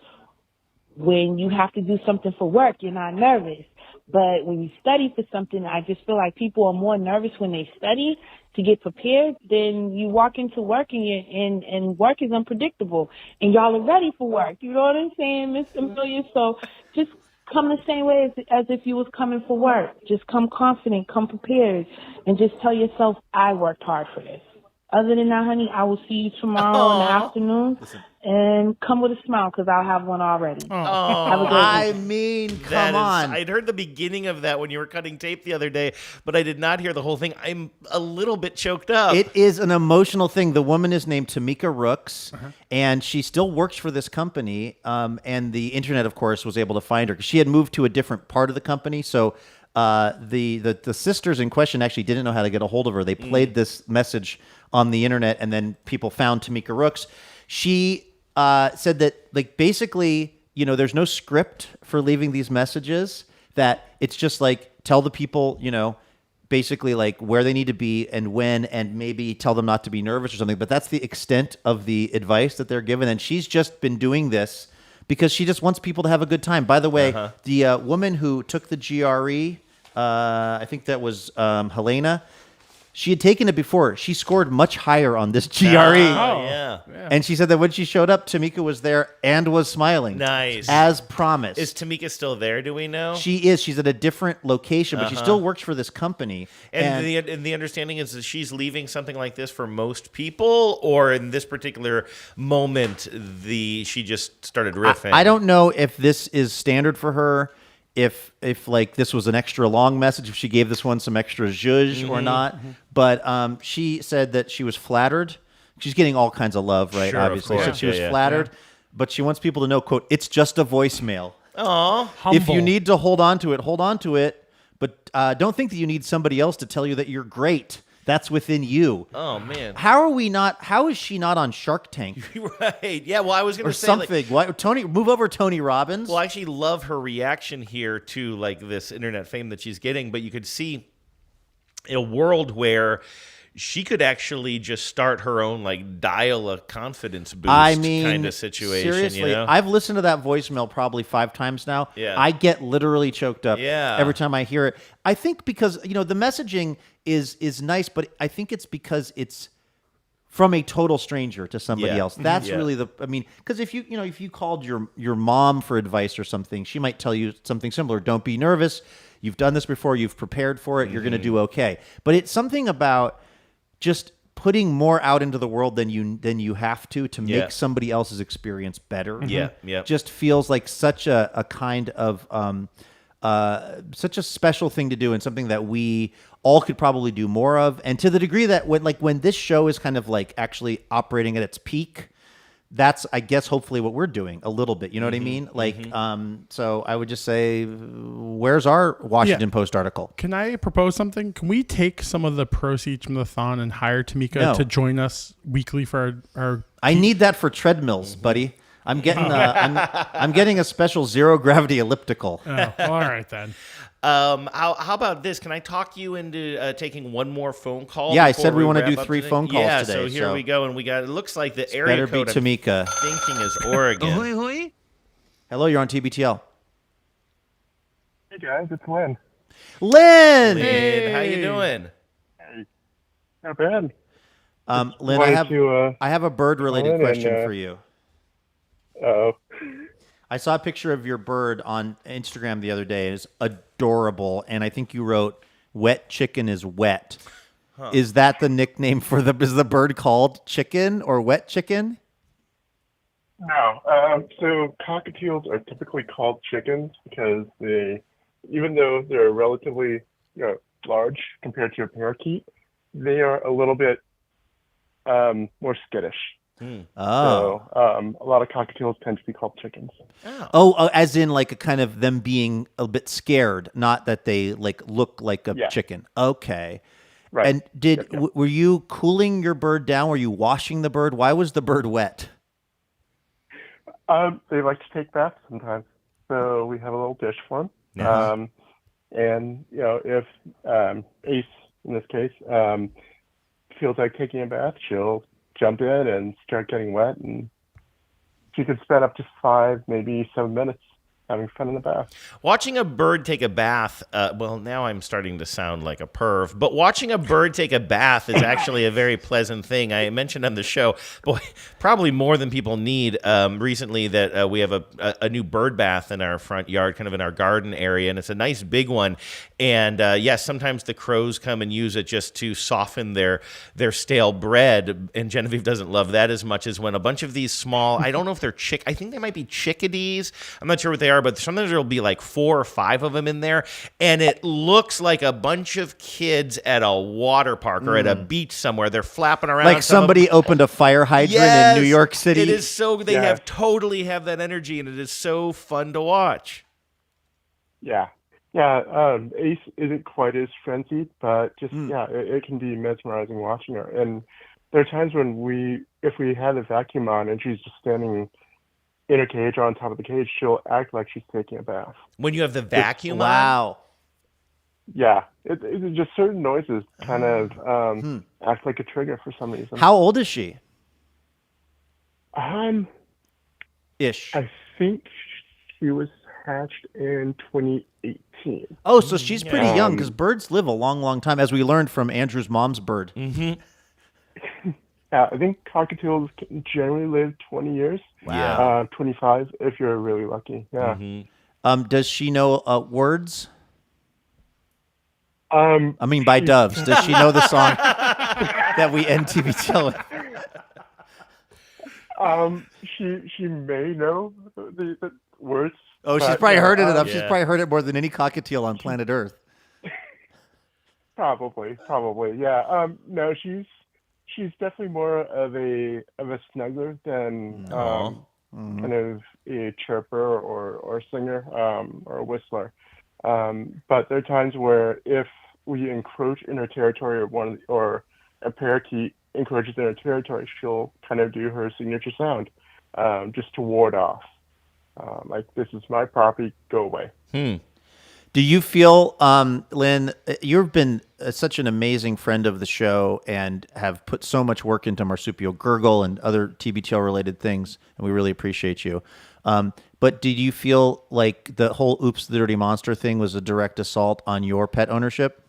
when you have to do something for work, you're not nervous. But when you study for something, I just feel like people are more nervous when they study to get prepared than you walk into work and work is unpredictable. And y'all are ready for work. You know what I'm saying, Mr. Amelia? So just come the same way as if you was coming for work. Just come confident, come prepared, and just tell yourself, I worked hard for this. Other than that, honey, I will see you tomorrow in the afternoon. And come with a smile, because I'll have one already. Oh, Have a great I weekend. mean, come on. I'd heard the beginning of that when you were cutting tape the other day, but I did not hear the whole thing. I'm a little bit choked up. It is an emotional thing. The woman is named Tamika Rooks, and she still works for this company. And the internet, of course, was able to find her because she had moved to a different part of the company. So the sisters in question actually didn't know how to get a hold of her. They played this message on the internet, and then people found Tamika Rooks. She said that, like, basically, you know, there's no script for leaving these messages, that it's just like tell the people, you know, basically like where they need to be and when, and maybe tell them not to be nervous or something. But that's the extent of the advice that they're given. And she's just been doing this because she just wants people to have a good time. By the way, the woman who took the GRE, I think that was Helena, she had taken it before. She scored much higher on this GRE. Yeah. And she said that when she showed up, Tamika was there and was smiling. Nice. As promised. Is Tamika still there, do we know? She is. She's at a different location, but she still works for this company. And the understanding is that she's leaving something like this for most people, or in this particular moment, she just started riffing? I don't know if this is standard for her, if like this was an extra long message, if she gave this one some extra zhuzh or not. But she said that she was flattered. She's getting all kinds of love, right? Sure, obviously. of So course. she was flattered, but she wants people to know, quote, it's just a voicemail. Aw. If you need to hold on to it, hold on to it. But don't think that you need somebody else to tell you that you're great. That's within you. Oh, man. How is she not on Shark Tank? Right. Yeah, well, I was going Or to say something. Move over Tony Robbins. Well, I actually love her reaction here to like this internet fame that she's getting, but you could see a world where she could actually just start her own like dial a confidence boost kind of situation. Seriously, you know? I've listened to that voicemail probably 5 times now. Yeah. I get literally choked up every time I hear it. I think because, you know, the messaging is nice, but I think it's because it's from a total stranger to somebody else. That's really because if you called your mom for advice or something, she might tell you something similar. Don't be nervous. You've done this before. You've prepared for it. You're going to do okay. But it's something about just putting more out into the world than you have to make somebody else's experience better. Yeah. Just feels like such a kind of such a special thing to do, and something that we all could probably do more of. And to the degree that when this show is kind of like actually operating at its peak, that's, I guess, hopefully what we're doing a little bit. You know what I mean? Like, so I would just say, where's our Washington Post article? Can I propose something? Can we take some of the proceeds from the thon and hire Tamika to join us weekly for our I need that for treadmills, buddy. I'm getting I'm getting a special zero gravity elliptical. Oh, all right then. How about this? Can I talk you into taking one more phone call? Yeah, I said we want to wrap do up 3 today? phone calls yeah, today. So here we go, and it looks like the area better be code I'm Tamika. thinking is Oregon. Ahoy, hoy. Hello, you're on TBTL. Hey guys, it's Lynn. Lynn! Lynn, how you doing? Hey, not bad. Lynn, wanted I have a bird-related Lynn question and, for you. Uh-oh. I saw a picture of your bird on Instagram the other day. It's adorable, and I think you wrote, "Wet chicken is wet." Huh. Is that the nickname for is the bird called chicken or wet chicken? No. So cockatiels are typically called chickens because even though they're relatively large compared to a parakeet, they are a little bit more skittish. Oh. So a lot of cockatiels tend to be called chickens. Oh, as in like a kind of them being a bit scared, not that they like look like a chicken. Okay. Right. And were you cooling your bird down? Were you washing the bird? Why was the bird wet? They like to take baths sometimes, so we have a little dish for them. Uh-huh. And if Ace, in this case, feels like taking a bath, she'll jump in and start getting wet, and she could spend up to 5, maybe 7 minutes having fun in the bath. Watching a bird take a bath, well, now I'm starting to sound like a perv, but watching a bird take a bath is actually a very pleasant thing. I mentioned on the show, boy, probably more than people need, recently that we have a new bird bath in our front yard, kind of in our garden area, and it's a nice big one. And yes, sometimes the crows come and use it just to soften their stale bread, and Genevieve doesn't love that as much as when a bunch of these small, I don't know if they're I think they might be chickadees. I'm not sure what they are, but sometimes there'll be like 4 or 5 of them in there, and it looks like a bunch of kids at a water park or at a beach somewhere. They're flapping around. Like somebody opened a fire hydrant in New York City. It is so, they totally have that energy, and it is so fun to watch. Yeah. Ace isn't quite as frenzied, but just, it can be mesmerizing watching her. And there are times when if we had a vacuum on and she's just standing in her cage or on top of the cage, she'll act like she's taking a bath. When you have the vacuum on? Wow. Yeah. It's just certain noises kind of act like a trigger for some reason. How old is she? Ish. I think she was hatched in 2018. Oh, so she's pretty young, because birds live a long, long time, as we learned from Andrew's mom's bird. Mm-hmm. Yeah, I think cockatiels generally live 20 years. Wow. 25 if you're really lucky. Yeah. Mm-hmm. Does she know words? I mean, by Doves. Does she know the song that we end TBTL with? She may know the words. Oh, she's probably heard it enough. She's probably heard it more than any cockatiel on planet Earth. Probably, yeah. No, she's definitely more of a snuggler than kind of a chirper or singer or a whistler. But there are times where if we encroach in her territory or a parakeet encroaches in her territory, she'll kind of do her signature sound just to ward off. Like, this is my property, go away. Do you feel, Lynn, you've been such an amazing friend of the show and have put so much work into Marsupial Gurgle and other TBTL-related things, and we really appreciate you. But did you feel like the whole Oops, the Dirty Monster thing was a direct assault on your pet ownership?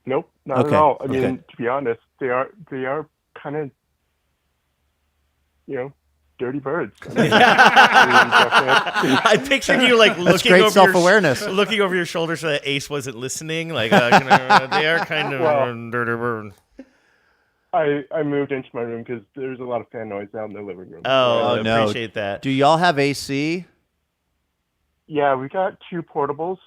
Nope, not at all. I mean, to be honest, they are kind of, dirty birds. I pictured you like looking great over self-awareness. looking over your shoulder so that Ace wasn't listening. Like they are kind of dirty bird. I moved into my room because there's a lot of fan noise out in the living room. Oh, no. Appreciate that. Do y'all have AC? Yeah, we got 2 portables.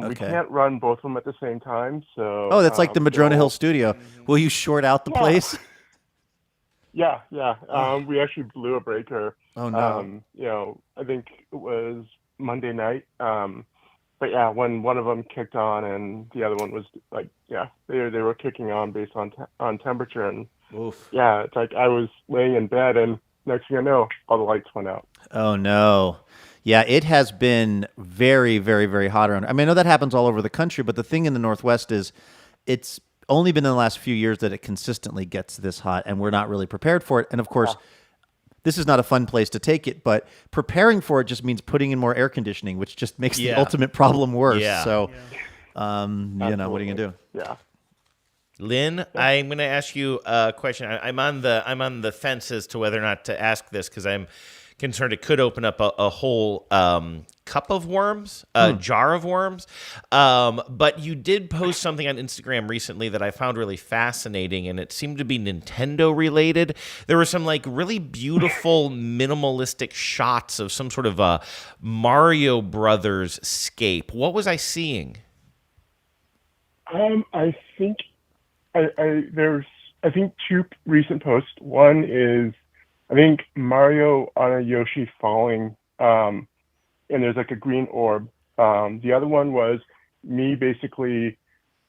We can't run both of them at the same time. So. Oh, that's like the Madrona Hill studio. Will you short out the place? Yeah. We actually blew a breaker. Oh, no. I think it was Monday night. But yeah, when one of them kicked on and the other one was like, they were kicking on based on temperature. And yeah, it's like I was laying in bed and next thing I know, all the lights went out. Oh, no. Yeah, it has been very, very, very hot around. I mean, I know that happens all over the country, but the thing in the Northwest is it's only been in the last few years that it consistently gets this hot, and we're not really prepared for it. And of course, this is not a fun place to take it, but preparing for it just means putting in more air conditioning, which just makes the ultimate problem worse. Yeah. So, what are you going to do? Yeah. Lynn, I'm going to ask you a question. I'm on the fence as to whether or not to ask this because I'm concerned it could open up a whole cup of worms, jar of worms. But you did post something on Instagram recently that I found really fascinating, and it seemed to be Nintendo related. There were some like really beautiful minimalistic shots of some sort of a Mario Brothers scape. What was I seeing? I think there's I think two recent posts. One is I think Mario on a Yoshi falling, and there's like a green orb. The other one was me basically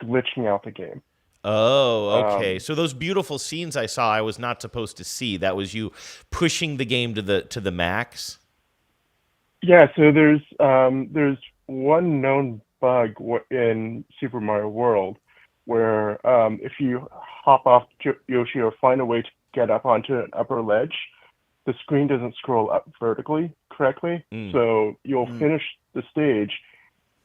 glitching out the game. Oh, okay. So those beautiful scenes I saw, I was not supposed to see. That was you pushing the game to the max. Yeah. So there's one known bug in Super Mario World where if you hop off Yoshi or find a way to get up onto an upper ledge, the screen doesn't scroll up vertically correctly. So you'll finish the stage,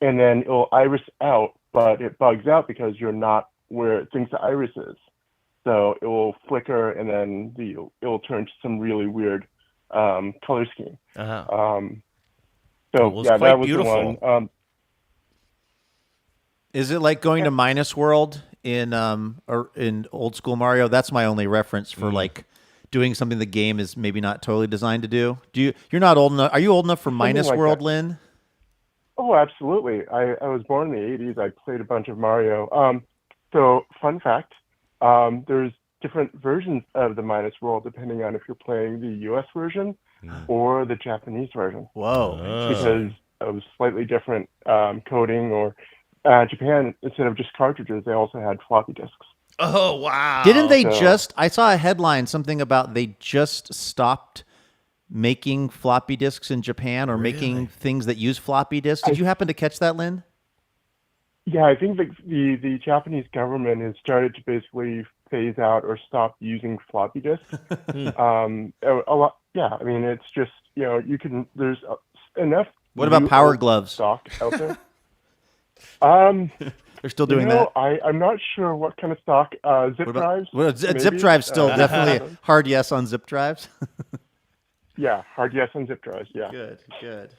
and then it'll iris out, but it bugs out because you're not where it thinks the iris is. So it will flicker, and then it'll turn to some really weird color scheme. So yeah, that was beautiful. The one. Is it like going to Minus World in old school Mario? That's my only reference for like doing something the game is maybe not totally designed to do. You're not old enough? Are you old enough for Minus World, Lynn? Oh, absolutely. I was born in the 80s. I played a bunch of Mario. So, fun fact, there's different versions of the Minus World depending on if you're playing the US version or the Japanese version. Whoa. Because of slightly different coding, or Japan, instead of just cartridges, they also had floppy disks. Oh, wow. Didn't they I saw a headline, something about they just stopped making floppy disks in Japan, or making things that use floppy disks. Did you happen to catch that, Lynn? Yeah, I think the Japanese government has started to basically phase out or stop using floppy disks. A lot. Yeah, I mean, it's just, there's enough. What about Power Gloves? Stock out there. They're still doing that. I'm not sure what kind of stock. Zip drives. Well, zip drives still definitely hard yes on zip drives. Yeah, hard yes on zip drives. Yeah. Good.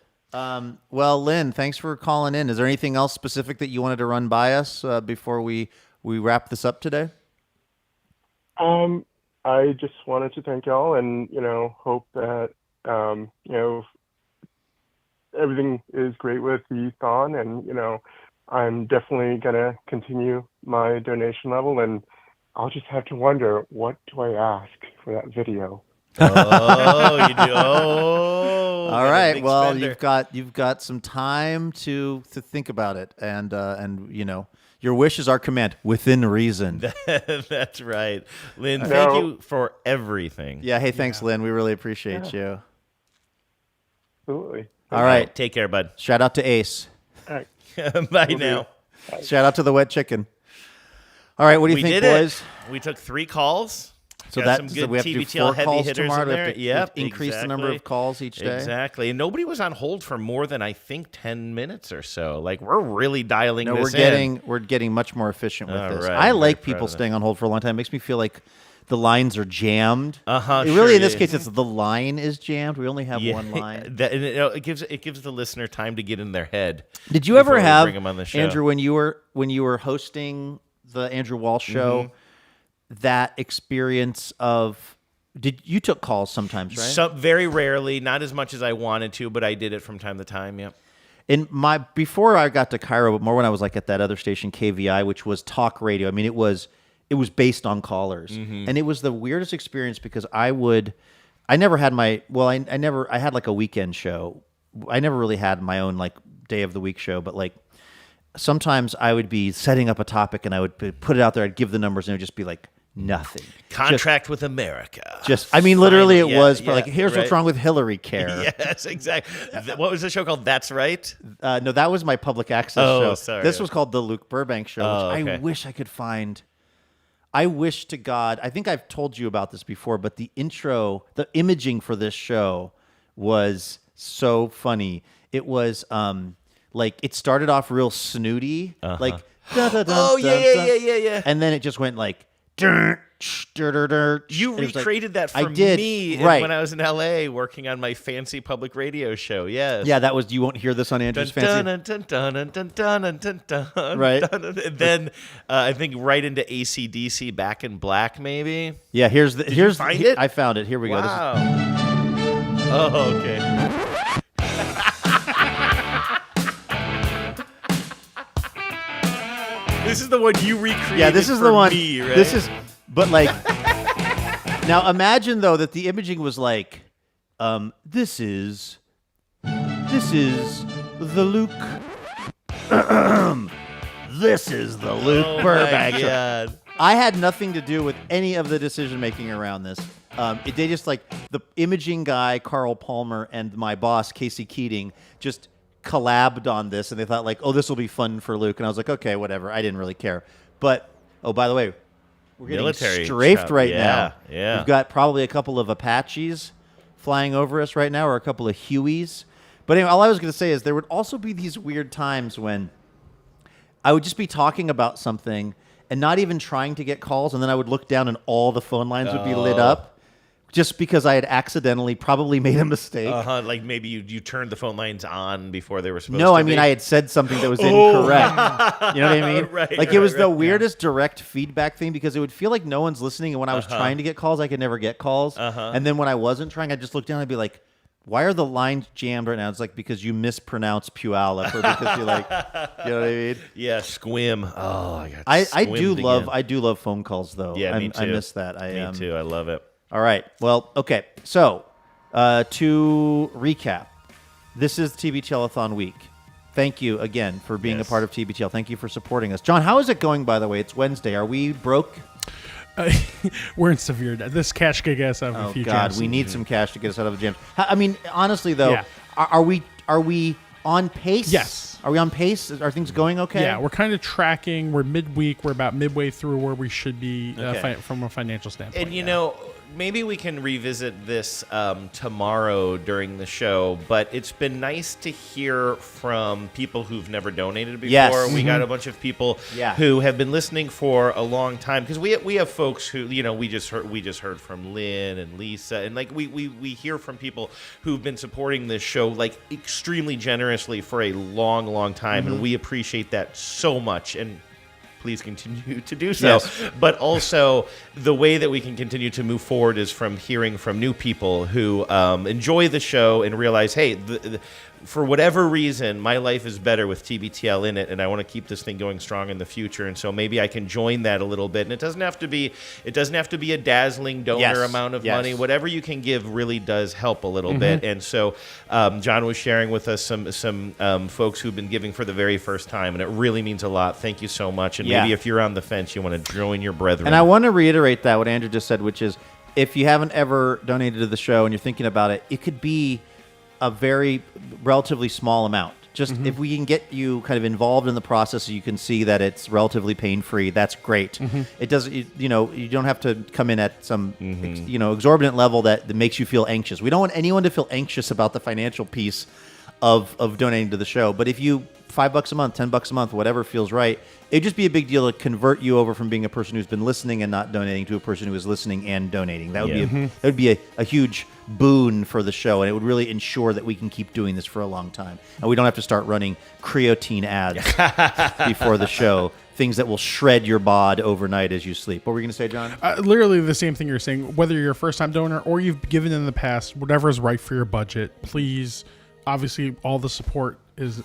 Well, Lynn, thanks for calling in. Is there anything else specific that you wanted to run by us before we wrap this up today? I just wanted to thank y'all, and hope that everything is great with the Thon, and I'm definitely gonna continue my donation level, and I'll just have to wonder, what do I ask for that video? Oh, you do. Oh, all right. Well, spender. you've got some time to think about it, and your wish is our command within reason. That's right, Lynn. Thank you for everything. Yeah. Hey, thanks, Lynn. We really appreciate you. Absolutely. All right. Take care, bud. Shout out to Ace. All right. Bye now. Bye. Shout out to the wet chicken. All right. What do you think, boys? We took 3 calls. So some good we have to do TBTL 4 heavy calls hitters tomorrow. in there. Yep, increase the number of calls each day. Exactly. And nobody was on hold for more than, I think, 10 minutes or so. Like, we're really dialing this in. We're getting much more efficient with this. Right, I like people staying on hold for a long time. It makes me feel like the lines are jammed. Really, in this case, it's the line is jammed. We only have one line. It gives the listener time to get in their head. Did you ever have, bring them on the show. Andrew, when you were hosting the Andrew Walsh show, that experience of you took calls sometimes, right? Very rarely, not as much as I wanted to, but I did it from time to time. Yep. Before I got to Cairo, but more when I was like at that other station, KVI, which was talk radio. I mean, it was based on callers, and it was the weirdest experience because I never had I had like a weekend show. I never really had my own like day of the week show, but like sometimes I would be setting up a topic and I would put it out there. I'd give the numbers and it would just be like nothing. Contract with America. Literally it was like, here's what's wrong with Hillary Care. Yes, exactly. What was the show called? That's Right? No, that was my public access show. Sorry. This was called the Luke Burbank Show, which I wish I could find. I wish to God, I think I've told you about this before, but the imaging for this show was so funny. It was like it started off real snooty, like yeah. And then it just went like You recreated that for me when I was in LA working on my fancy public radio show. Yes. Yeah, that was. You won't hear this on Andrew's fancy. Right. Then I think right into AC/DC, Back in Black, maybe. Yeah. Here's you find it? I found it. Here we go. Wow. Oh, okay. This is the one you recreated. Yeah, this is for the one. Me, right? This is, but like, now imagine though that the imaging was like, this is the Luke. This is the Luke Burbank. My God. I had nothing to do with any of the decision making around this. They just like the imaging guy, Carl Palmer, and my boss, Casey Keating, just collabed on this, and they thought like, oh, this will be fun for Luke. And I was like, okay, whatever. I didn't really care. But, oh, by the way, we're getting Military strafed stuff. right Yeah, now. yeah. We've got probably a couple of Apaches flying over us right now, or a couple of Hueys. But anyway, all I was going to say is there would also be these weird times when I would just be talking about something and not even trying to get calls, and then I would look down and all the phone lines would be lit up just because I had accidentally probably made a mistake. Like maybe you turned the phone lines on before they were supposed to. No, I mean, I had said something that was incorrect. You know what I mean? Right, it was the weirdest direct feedback thing because it would feel like no one's listening, and when I was trying to get calls, I could never get calls. And then when I wasn't trying, I'd just look down and I'd be like, why are the lines jammed right now? It's like because you mispronounce Puyallup, or because you like, you know what I mean? Yeah, squim. Oh, I got. I do love phone calls though. Yeah, me too. I miss that. Me too. I love it. All right. Well, okay. So to recap, this is TBTL-a-Thon week. Thank you again for being a part of TBTL. Thank you for supporting us, John. How is it going? By the way, it's Wednesday. Are we broke? We're in severe debt. This cash could get us out of a few God, jams. we need some cash to get us out of the jams. I mean, honestly, though, are we on pace? Yes. Are we on pace? Are things going okay? Yeah, we're kind of tracking. We're midweek. We're about midway through where we should be from a financial standpoint. And, you know, maybe we can revisit this tomorrow during the show, but it's been nice to hear from people who've never donated before. Yes. We got a bunch of people who have been listening for a long time, because we have folks who, you know, we just heard from Lynn and Lisa, and like we hear from people who've been supporting this show like extremely generously for a long time, and we appreciate that so much. And please continue to do so. Yes. But also, the way that we can continue to move forward is from hearing from new people who enjoy the show and realize, hey, for whatever reason, my life is better with TBTL in it, and I want to keep this thing going strong in the future. And so maybe I can join that a little bit. And it doesn't have to be a dazzling donor amount of money. Whatever you can give really does help a little bit. And so John was sharing with us some folks who've been giving for the very first time, and it really means a lot. Thank you so much. And maybe if you're on the fence, you want to join your brethren. And I want to reiterate that what Andrew just said, which is, if you haven't ever donated to the show and you're thinking about it, it could be a very relatively small amount. Just if we can get you kind of involved in the process so you can see that it's relatively pain-free, that's great. It doesn't, you don't have to come in at some exorbitant level that makes you feel anxious. We don't want anyone to feel anxious about the financial piece of donating to the show. But if you $5 a month, $10 a month, whatever feels right, it'd just be a big deal to convert you over from being a person who's been listening and not donating to a person who is listening and donating. That would be a huge boon for the show, and it would really ensure that we can keep doing this for a long time, and we don't have to start running creatine ads before the show, things that will shred your bod overnight as you sleep. What were you going to say, John? Literally the same thing you're saying. Whether you're a first-time donor or you've given in the past, whatever is right for your budget, please. Obviously, all the support is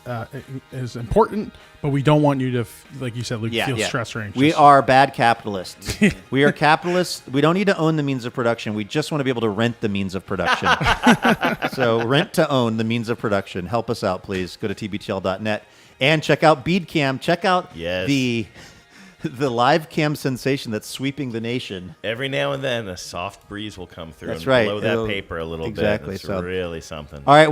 important, but we don't want you to, like you said, Luke, feel stressed or anxious. We are bad capitalists. We are capitalists. We don't need to own the means of production. We just want to be able to rent the means of production. So rent to own the means of production. Help us out, please. Go to tbtl.net and check out BeadCam. Check out the live cam sensation that's sweeping the nation. Every now and then, a soft breeze will come through and right. blow that paper a little bit. It's really something. All right,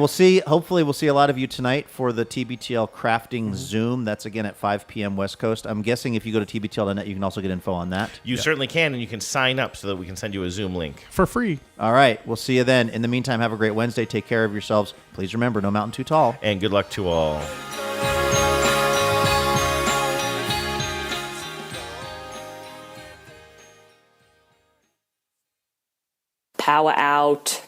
hopefully we'll see a lot of you tonight for the TBTL Crafting Zoom. That's again at 5 p.m. West Coast. I'm guessing if you go to tbtl.net, you can also get info on that. You certainly can, and you can sign up so that we can send you a Zoom link. For free. All right, we'll see you then. In the meantime, have a great Wednesday. Take care of yourselves. Please remember, no mountain too tall. And good luck to all. Power out.